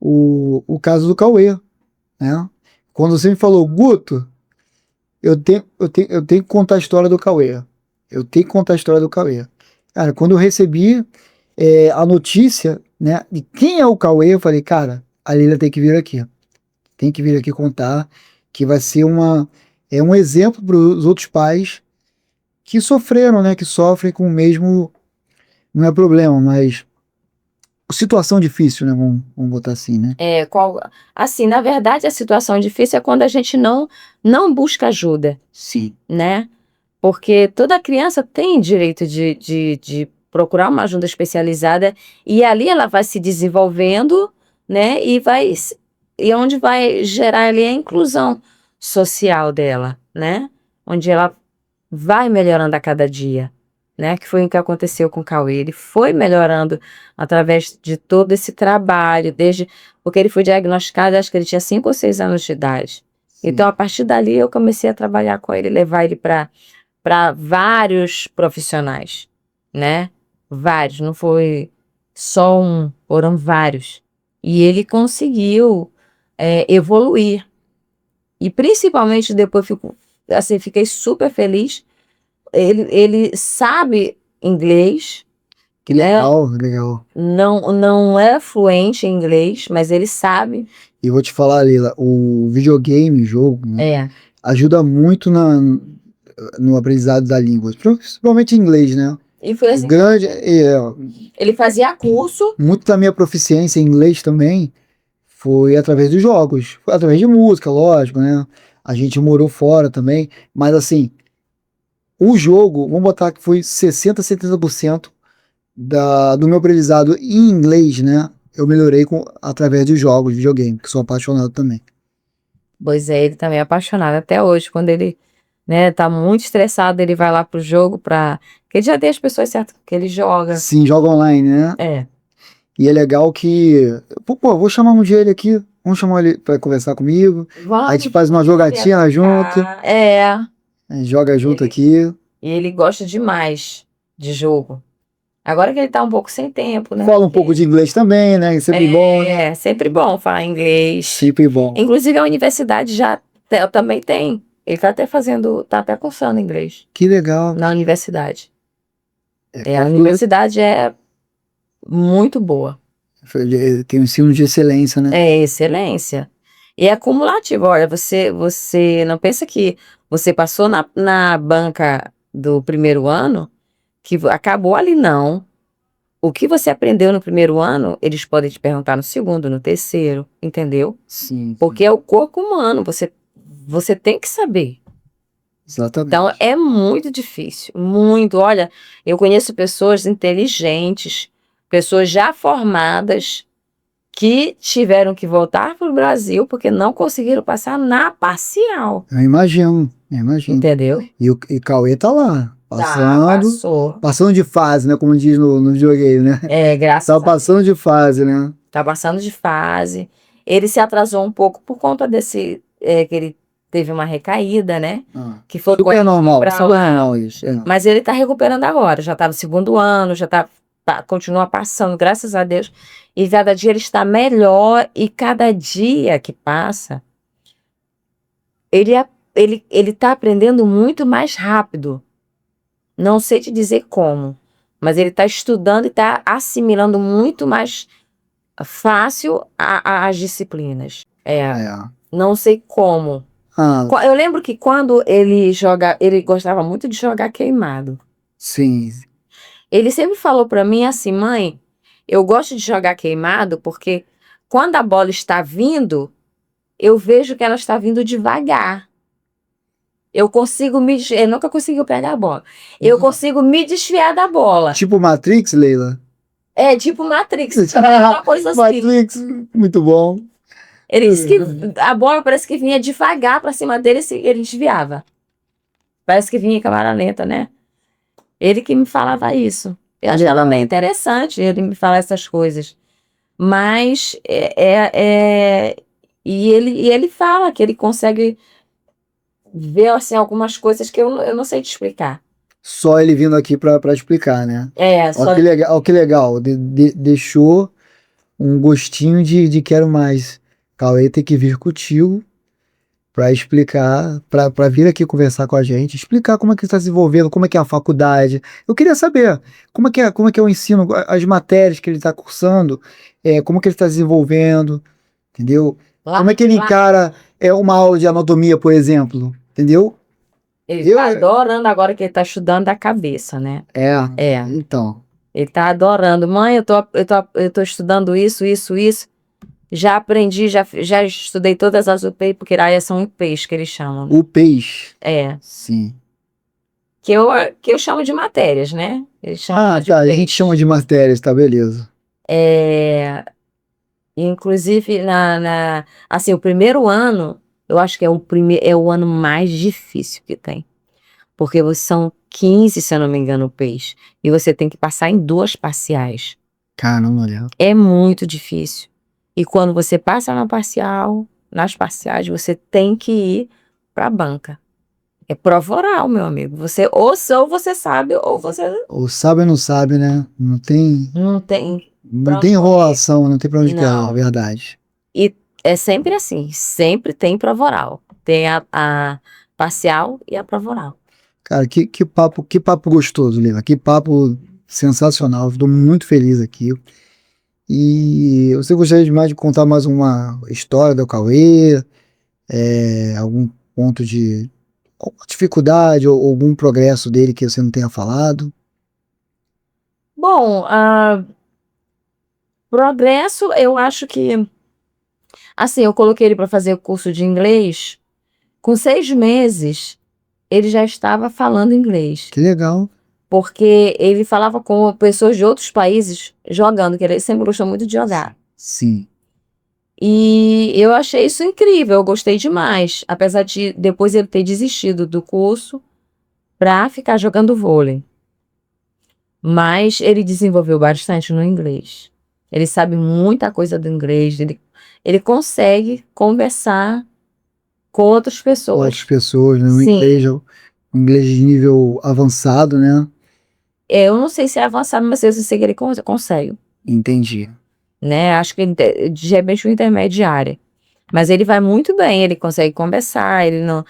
o caso do Cauê, né? Quando você me falou, Guto, eu tenho que contar a história do Cauê. Eu tenho que contar a história do Cauê. Cara, quando eu recebi a notícia, né, de quem é o Cauê, eu falei, cara, a Leila tem que vir aqui. Tem que vir aqui contar, que vai ser um exemplo para os outros pais que sofreram, né, que sofrem com o mesmo, não é problema, mas situação difícil, né, vamos botar assim, né? Assim, na verdade, a situação difícil é quando a gente não busca ajuda. Sim. Né? Porque toda criança tem direito de procurar uma ajuda especializada e ali ela vai se desenvolvendo, né? E onde vai gerar ali a inclusão social dela, né? Onde ela vai melhorando a cada dia, né? Que foi o que aconteceu com o Cauê. Ele foi melhorando através de todo esse trabalho, porque ele foi diagnosticado, acho que ele tinha 5 ou 6 anos de idade. Sim. Então, a partir dali, eu comecei a trabalhar com ele, levar ele para vários profissionais, né? Vários, não foi só um, foram vários. E ele conseguiu evoluir. E principalmente depois fiquei super feliz. Ele sabe inglês, Que né? legal, legal. Não é fluente em inglês, mas ele sabe. E vou te falar, Leila, o videogame, o jogo, né, É. ajuda muito no aprendizado da língua, principalmente inglês, né? E foi O assim, grande, ele fazia curso. muito da minha proficiência em inglês também foi através dos jogos, foi através de música, lógico, né? A gente morou fora também, mas assim, o jogo, vamos botar que foi 60, 70% do meu aprendizado em inglês, né? Eu melhorei através dos jogos, videogame, que sou apaixonado também. Pois é, ele também é apaixonado até hoje. Quando ele, né, tá muito estressado, ele vai lá pro jogo porque ele já tem as pessoas certas que ele joga. Sim, joga online, né? É. E é legal que, pô, vou chamar um dia ele aqui, vamos chamar ele para conversar comigo. A gente faz uma jogatina junto, É. a gente joga junto Ele- aqui. E ele gosta demais de jogo. Agora que ele tá um pouco sem tempo, né? Fala um pouco de inglês também, né? Sempre bom, né? É, sempre bom falar inglês. Sempre bom. Inclusive a universidade também tem. Ele tá até cursando inglês Que legal. na universidade. É, A universidade é muito boa. tem um ensino de excelência, né? É excelência. E é acumulativo. Olha, você não pensa que você passou na banca do primeiro ano, que acabou ali, não. O que você aprendeu no primeiro ano, eles podem te perguntar no segundo, no terceiro, entendeu? Sim. Porque é o corpo humano, você tem que saber. Exatamente. Então é muito difícil, muito. Olha, eu conheço pessoas inteligentes, pessoas já formadas, que tiveram que voltar para o Brasil porque não conseguiram passar na parcial. Eu imagino, eu imagino. Entendeu? E Cauê tá lá, Passou. passando de fase, né? Como diz no videogame, né? É, graças Tá a Deus. passando de fase, né? Tá passando de fase. Ele se atrasou um pouco por conta que ele teve uma recaída, né? Que foi Super normal, pra- super normal isso. É. Mas ele tá recuperando agora. Já tá no segundo ano, continua passando, graças a Deus. E cada dia ele está melhor. E cada dia que passa, ele tá aprendendo muito mais rápido. Não sei te dizer como, mas ele está estudando e está assimilando muito mais fácil as disciplinas. Não sei como. Ah, Eu lembro que quando ele gostava muito de jogar queimado. sim. Ele sempre falou para mim assim, mãe, eu gosto de jogar queimado porque quando a bola está vindo, eu vejo que ela está vindo devagar. Eu nunca conseguiu pegar a bola. Eu consigo me desviar da bola. Tipo Matrix, Leila? É tipo Matrix, uma coisa assim. Matrix, muito bom. Ele disse que a bola parece que vinha devagar pra cima dele e ele desviava. Parece que vinha em câmera lenta, né? Ele que me falava isso. Eu achei ela meio interessante ele me falar essas coisas. Mas e ele fala que ele consegue ver assim, algumas coisas que eu não sei te explicar. Só ele vindo aqui pra explicar, né? Só Olha que legal, ó que legal. Deixou um gostinho de quero mais. Cauê tem que vir contigo para explicar, para vir aqui conversar com a gente, explicar como é que está se desenvolvendo, como é que é a faculdade. Eu queria saber como é que é o ensino, as matérias que ele está cursando, como que ele está desenvolvendo, entendeu? Como é que ele encara uma aula de anatomia, por exemplo, entendeu? Ele tá adorando agora que ele tá estudando da cabeça, né? Então. Ele tá adorando. Mãe, eu tô estudando isso. Já aprendi, já estudei todas as UPEI, porque aí são UPEIs que eles chamam. Né? UPEIs? Sim. Que eu chamo de matérias, né? Eles chamam de a gente chama de matérias, tá, beleza. Inclusive, assim, o primeiro ano, eu acho que é o ano mais difícil que tem. Porque são 15, se eu não me engano, UPEIs. E você tem que passar em 2 parciais. Caramba, olha. É muito difícil. E quando você passa nas parciais, você tem que ir para a banca. É prova oral, meu amigo. Ou você sabe, ou você... Ou sabe ou não sabe, né? Não tem... Não tem Não tem enrolação, não tem pra onde Não. é verdade. E é sempre assim, sempre tem prova oral. Tem a parcial e a prova oral. Cara, que papo gostoso, Lila. Que papo sensacional. Estou muito feliz aqui. E você gostaria de contar mais uma história do Cauê? Algum ponto de alguma dificuldade ou algum progresso dele que você não tenha falado? Bom, progresso, eu acho que, assim, eu coloquei ele para fazer o curso de inglês. Com 6 meses, ele já estava falando inglês. Que legal. Porque ele falava com pessoas de outros países jogando, que ele sempre gostou muito de jogar. Sim. E eu achei isso incrível, eu gostei demais. Apesar de depois ele ter desistido do curso para ficar jogando vôlei. Mas ele desenvolveu bastante no inglês. Ele sabe muita coisa do inglês, ele consegue conversar com outras pessoas. Outras pessoas, né? Sim. Um inglês de nível avançado, né? Eu não sei se é avançado, mas eu sei que ele consegue. Entendi. Né? Acho que de repente o intermediário. Mas ele vai muito bem, ele consegue conversar, ele não,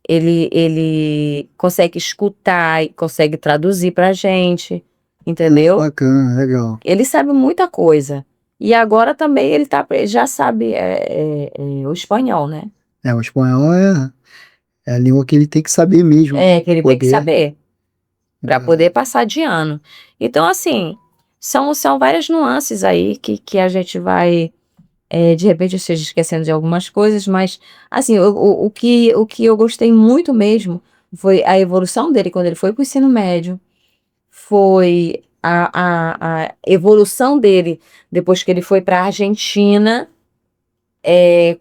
ele consegue escutar e consegue traduzir pra gente, entendeu? Bacana, legal. Ele sabe muita coisa. E agora também ele já sabe o espanhol, né? O espanhol é a língua que ele tem que saber mesmo. Que ele tem que saber para poder passar de ano. Então, assim, são várias nuances aí que a gente vai, de repente eu esteja esquecendo de algumas coisas, mas, assim, o que eu gostei muito mesmo foi a evolução dele quando ele foi para o ensino médio, foi a evolução dele depois que ele foi para a Argentina,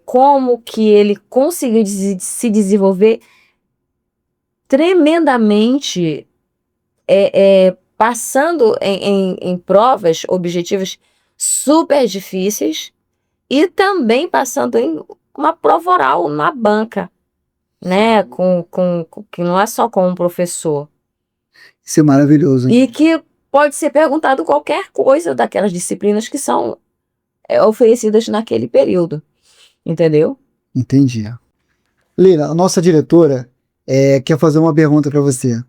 como que ele conseguiu se desenvolver tremendamente, passando em provas objetivas super difíceis e também passando em uma prova oral na banca, né? Que não é só com um professor. Isso é maravilhoso. E que pode ser perguntado qualquer coisa daquelas disciplinas que são oferecidas naquele período. Entendeu? Entendi. Leila, a nossa diretora quer fazer uma pergunta para você.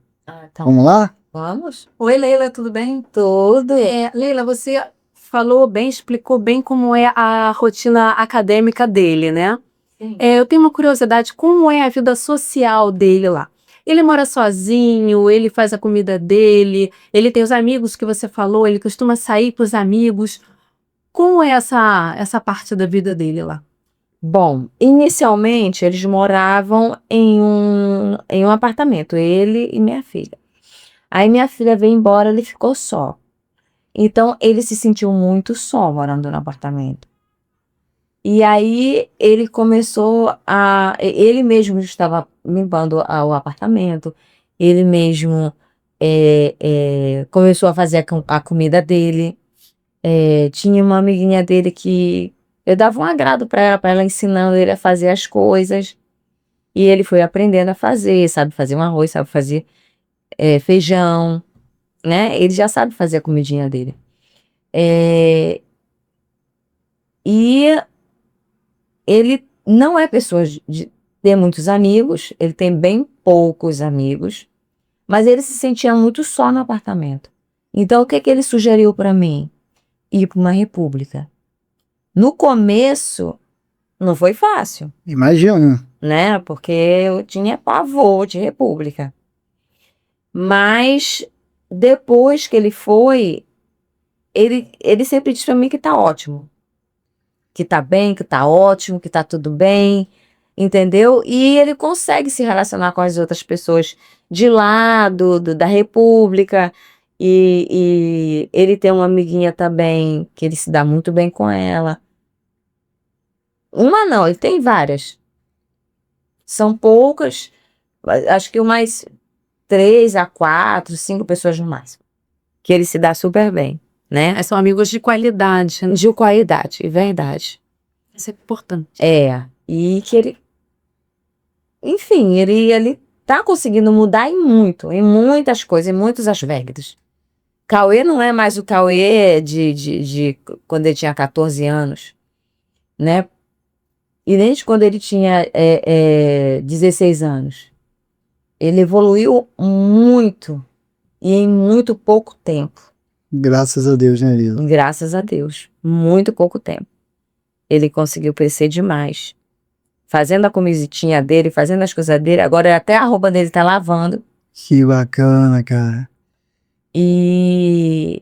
Então, Vamos lá? Vamos. Oi, Leila, tudo bem? Tudo. Leila, você falou bem, explicou bem como é a rotina acadêmica dele, né? Sim. Eu tenho uma curiosidade, como é a vida social dele lá? Ele mora sozinho, ele faz a comida dele, ele tem os amigos que você falou, ele costuma sair com os amigos. Como é essa parte da vida dele lá? Bom, inicialmente eles moravam em um apartamento, ele e minha filha. Aí minha filha veio embora, ele ficou só. Então ele se sentiu muito só morando no apartamento. E aí ele começou ele mesmo estava limpando o apartamento, ele mesmo começou a fazer a comida dele. Tinha uma amiguinha dele que eu dava um agrado para ela ensinando ele a fazer as coisas. E ele foi aprendendo a fazer, sabe fazer um arroz, sabe fazer feijão, né? Ele já sabe fazer a comidinha dele. E ele não é pessoa de ter muitos amigos, ele tem bem poucos amigos, mas ele se sentia muito só no apartamento. Então, o que ele sugeriu para mim? Ir para uma república. No começo, não foi fácil. Imagina. Né? Porque eu tinha pavor de república. Mas, depois que ele foi, ele sempre disse para mim que tá ótimo. Que tá bem, que tá ótimo, que tá tudo bem, entendeu? E ele consegue se relacionar com as outras pessoas de lá, da República, e ele tem uma amiguinha também, que ele se dá muito bem com ela. Uma não, ele tem várias. São poucas, acho que umas 3 a 4, 5 pessoas no máximo, que ele se dá super bem. Né? Mas são amigos de qualidade, né? De qualidade, verdade. Isso é importante. E que ele, enfim, ele tá conseguindo mudar em muitas coisas, em muitos aspectos. Cauê não é mais o Cauê de quando ele tinha 14 anos, né? E nem de quando ele tinha 16 anos. Ele evoluiu muito e em muito pouco tempo. Graças a Deus, né, Lila? Graças a Deus. Muito pouco tempo. Ele conseguiu crescer demais. Fazendo a comidinha dele, fazendo as coisas dele. Agora até a roupa dele tá lavando. Que bacana, cara. E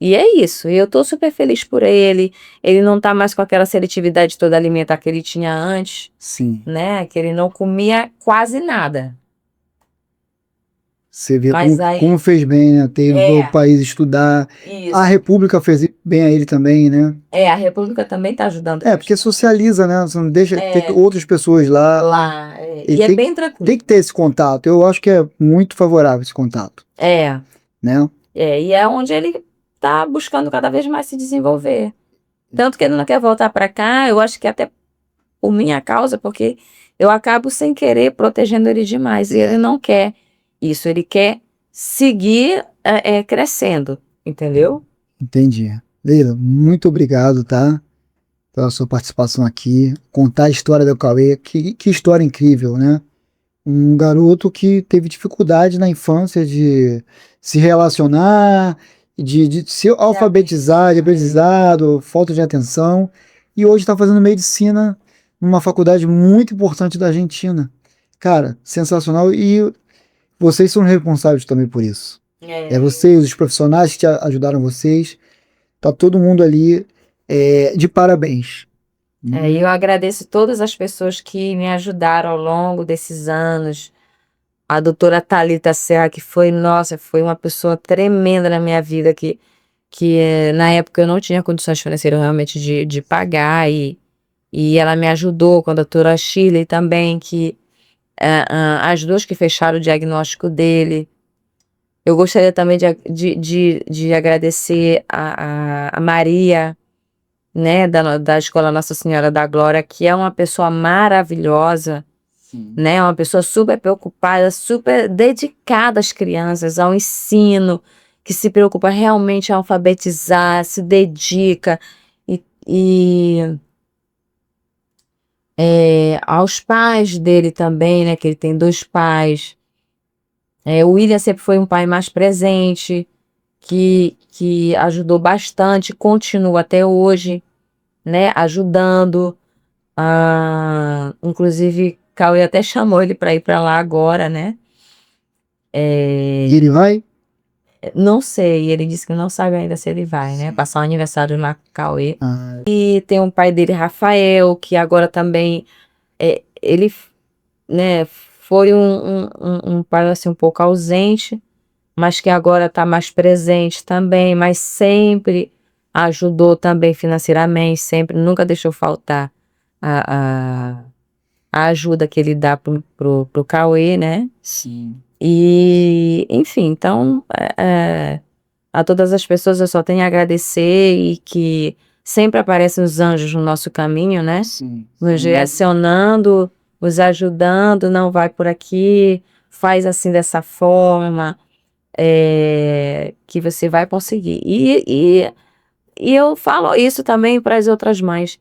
é isso. Eu tô super feliz por ele. Ele não tá mais com aquela seletividade toda alimentar que ele tinha antes, Sim. né? Que ele não comia quase nada. Você vê Mas como fez bem, né? Ter ido ao país estudar. Isso. A República fez bem a ele também, né? A República também tá ajudando. Porque socializa, né? Você não deixa ter outras pessoas lá. Lá. E é bem tranquilo. Tem que ter esse contato. Eu acho que é muito favorável esse contato. Né? E é onde ele tá buscando cada vez mais se desenvolver. Tanto que ele não quer voltar para cá, eu acho que até por minha causa, porque eu acabo sem querer protegendo ele demais. E ele não quer isso, ele quer seguir crescendo, entendeu? Entendi. Leila, muito obrigado, tá? Pela sua participação aqui. Contar a história do Cauê, que história incrível, né? Um garoto que teve dificuldade na infância de se relacionar, de se alfabetizar, de aprendizado, falta de atenção, e hoje está fazendo medicina numa faculdade muito importante da Argentina. Cara, sensacional, e vocês são responsáveis também por isso. Vocês, os profissionais que ajudaram vocês, tá todo mundo ali de parabéns. E eu agradeço todas as pessoas que me ajudaram ao longo desses anos. A doutora Thalita Serra, que foi uma pessoa tremenda na minha vida, que na época eu não tinha condições financeiras realmente de pagar, e ela me ajudou, com a doutora Shirley também, que as duas que fecharam o diagnóstico dele. Eu gostaria também de agradecer a Maria, né, da Escola Nossa Senhora da Glória, que é uma pessoa maravilhosa, né, uma pessoa super preocupada, super dedicada às crianças, ao ensino, que se preocupa realmente em alfabetizar, se dedica, e aos pais dele também, né, que ele tem 2 pais. O William sempre foi um pai mais presente, que ajudou bastante, continua até hoje, né, ajudando. Inclusive, Cauê até chamou ele para ir para lá agora, né? E ele vai? Não sei, ele disse que não sabe ainda se ele vai, né? Passar o aniversário lá com o Cauê. Ah, E tem um pai dele, Rafael, que agora também, ele, né, foi um pai assim um pouco ausente, mas que agora está mais presente também, mas sempre ajudou também financeiramente, sempre, nunca deixou faltar a ajuda que ele dá pro Cauê, né? sim. E, enfim, então, a todas as pessoas eu só tenho a agradecer, e que sempre aparecem os anjos no nosso caminho, né? Sim. Nos direcionando, nos ajudando, não vai por aqui, faz assim dessa forma, que você vai conseguir. E eu falo isso também para as outras mães.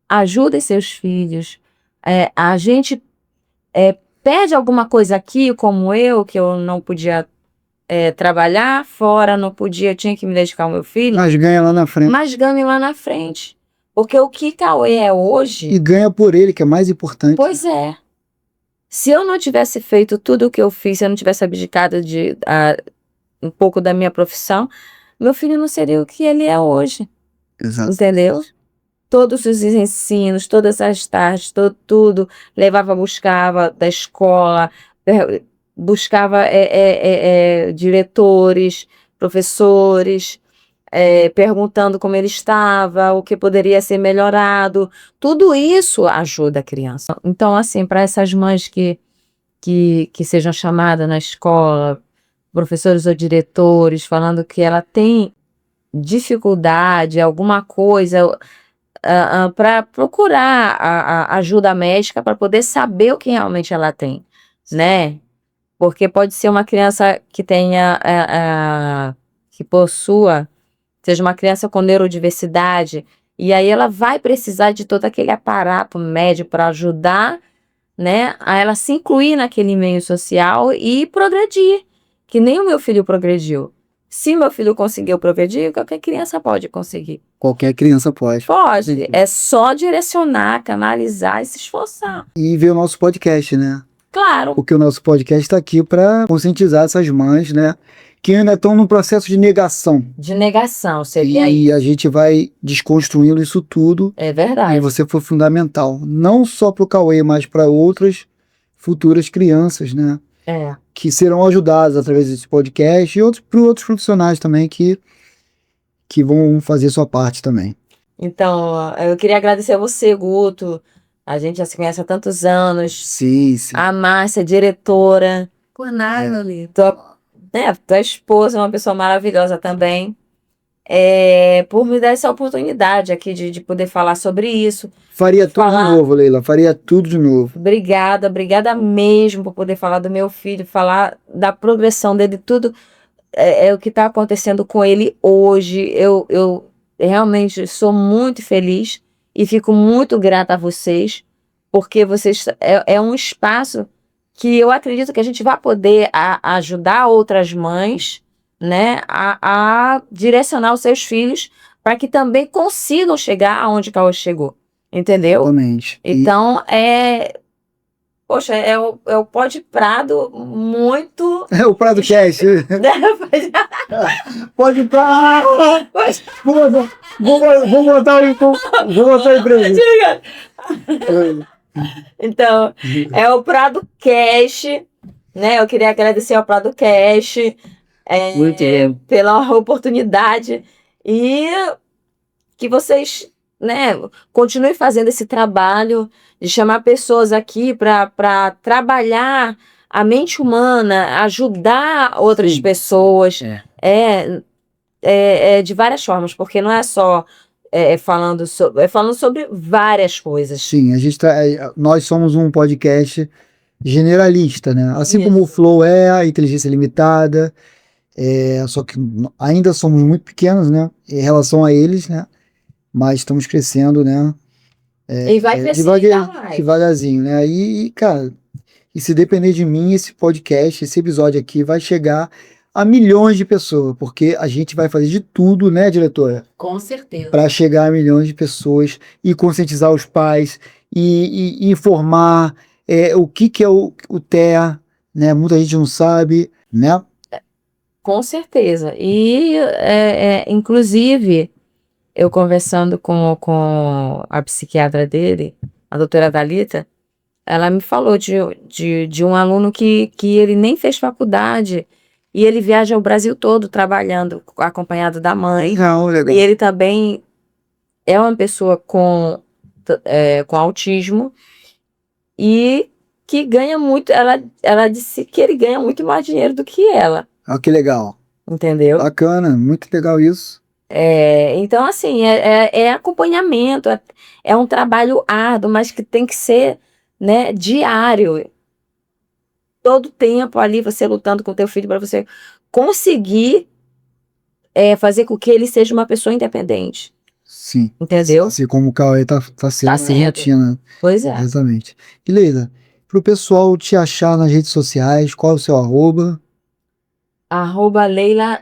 Ajudem seus filhos. A gente pede alguma coisa aqui, como eu, que eu não podia trabalhar fora, não podia, tinha que me dedicar ao meu filho. Mas ganha lá na frente. Mas ganhe lá na frente. Porque o que Cauê é hoje... E ganha por ele, que é mais importante. Pois é. Se eu não tivesse feito tudo o que eu fiz, se eu não tivesse abdicado um pouco da minha profissão, meu filho não seria o que ele é hoje. Exato. Entendeu? Todos os ensinos, todas as tardes, tudo, levava, buscava da escola, buscava diretores, professores, perguntando como ele estava, o que poderia ser melhorado. Tudo isso ajuda a criança. Então, assim, para essas mães que sejam chamadas na escola, professores ou diretores, falando que ela tem dificuldade, alguma coisa, para procurar a ajuda médica para poder saber o que realmente ela tem, né? Porque pode ser uma criança que tenha que possua, seja uma criança com neurodiversidade, e aí ela vai precisar de todo aquele aparato médio para ajudar, né, a ela se incluir naquele meio social e progredir, que nem o meu filho progrediu. Se meu filho conseguiu progredir, qualquer criança pode conseguir. Qualquer criança pode. Pode, é só direcionar, canalizar e se esforçar. E ver o nosso podcast, né? Claro. Porque o nosso podcast está aqui para conscientizar essas mães, né? Que ainda estão num processo de negação. De negação, seria isso. E a gente vai desconstruindo isso tudo. É E verdade. você foi fundamental. Não só para o Cauê, mas para outras futuras crianças, né? É. Que serão ajudadas através desse podcast e para outros profissionais também que vão fazer sua parte também. Então, eu queria agradecer a você, Guto. A gente já se conhece há tantos anos. Sim. A Márcia, diretora. Por nada, Lolita. Tua esposa é uma pessoa maravilhosa também. Por me dar essa oportunidade aqui de poder falar sobre isso. Faria tudo Falar. de novo, Leila. Faria tudo de novo. Obrigada mesmo por poder falar do meu filho, falar da progressão dele, tudo é o que está acontecendo com ele hoje. Eu realmente sou muito feliz e fico muito grata a vocês, porque vocês é um espaço que eu acredito que a gente vai poder ajudar outras mães, né, a direcionar os seus filhos para que também consigam chegar aonde o Cauê chegou. Entendeu? Exatamente. Então, poxa, é o Pó de Prado muito... É o Prado Cast. Pode pra... Vou botar aí pra ele. Então, é o Prado Cast, né? Eu queria agradecer ao Prado Cast Muito bem. pela oportunidade e que vocês, né, continuem fazendo esse trabalho de chamar pessoas aqui para trabalhar a mente humana, ajudar outras Sim. pessoas, de várias formas, porque não é só falando sobre várias coisas. Sim, nós somos um podcast generalista, né? Assim Isso. como o Flow é a inteligência limitada, só que ainda somos muito pequenos, né? Em relação a eles, né? Mas estamos crescendo, né? E vai crescer ainda mais. Devagarzinho, né? E, cara, e se depender de mim, esse podcast, esse episódio aqui vai chegar a milhões de pessoas, porque a gente vai fazer de tudo, né, diretora? Com certeza. Para chegar a milhões de pessoas e conscientizar os pais e informar o que é o TEA, né? Muita gente não sabe, né? Com certeza. E, inclusive, eu conversando com a psiquiatra dele, a doutora Dalita, ela me falou de um aluno que ele nem fez faculdade e ele viaja o Brasil todo trabalhando, acompanhado da mãe. Legal. E ele também é uma pessoa com autismo e que ganha muito. Ela disse que ele ganha muito mais dinheiro do que ela. Ah, que legal. Entendeu? Bacana, muito legal isso. Então, assim, é acompanhamento, é um trabalho árduo, mas que tem que ser, né, diário. Todo tempo ali você lutando com o teu filho para você conseguir fazer com que ele seja uma pessoa independente. Sim. Entendeu? Assim como o Cauê tá sendo Tá na sendo. rotina. Pois é. Exatamente. E Leila, pro pessoal te achar nas redes sociais, qual é o seu arroba? @Leila.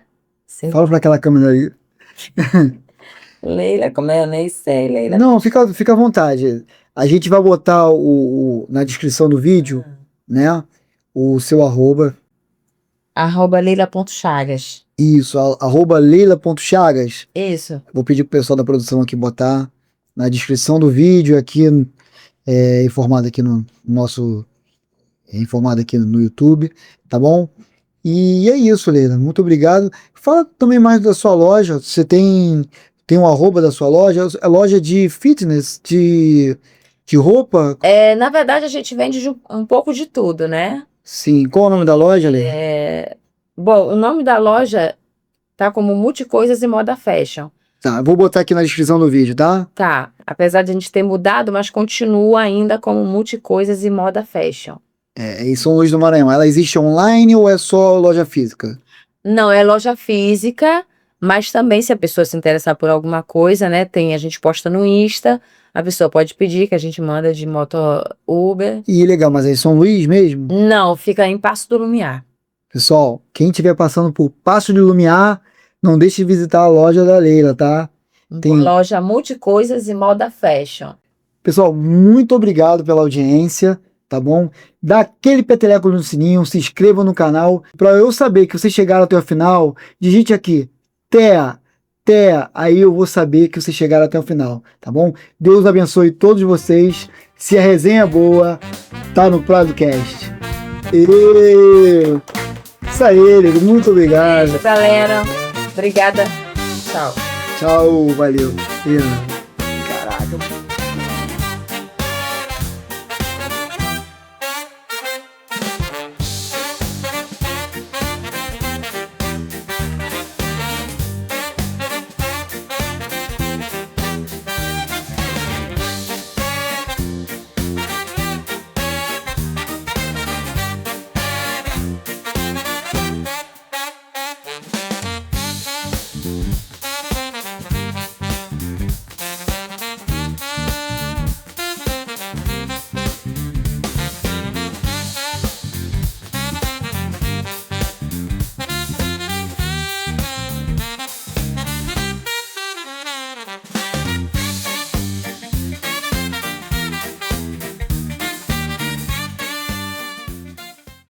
Fala pra aquela câmera aí. Leila, como é? Eu nem sei, Leila. Não, fica à vontade. A gente vai botar na descrição do vídeo, né? O seu arroba. @Leila.chagas. Isso, @Leila.chagas. Isso. Vou pedir pro pessoal da produção aqui botar na descrição do vídeo, aqui informado aqui no nosso. Informado aqui no YouTube, tá bom? E é isso, Leila. Muito obrigado. Fala também mais da sua loja. Você tem um arroba da sua loja? É loja de fitness, de roupa? Na verdade, a gente vende um pouco de tudo, né? Sim. Qual é o nome da loja, Leila? Bom, o nome da loja tá como Multicoisas e Moda Fashion. Tá, eu vou botar aqui na descrição do vídeo, tá? Tá. Apesar de a gente ter mudado, mas continua ainda como Multicoisas e Moda Fashion. Em São Luís do Maranhão. Ela existe online ou é só loja física? Não, é loja física, mas também se a pessoa se interessar por alguma coisa, né? A gente posta no Insta, a pessoa pode pedir que a gente manda de moto Uber. E legal, mas aí São Luís mesmo? Não, fica em Passo do Lumiar. Pessoal, quem estiver passando por Passo de Lumiar, não deixe de visitar a loja da Leila, tá? Tem- Loja Multicoisas e Moda Fashion. Pessoal, muito obrigado pela audiência, tá bom? Dá aquele peteleco no sininho, se inscreva no canal, para eu saber que vocês chegaram até o final. Digite aqui, Thea, aí eu vou saber que vocês chegaram até o final, tá bom? Deus abençoe todos vocês. Se a resenha é boa, tá no Pradocast. Isso aí, Leila, muito obrigado. Beijo, galera. Obrigada. Tchau. Tchau, valeu. Leila.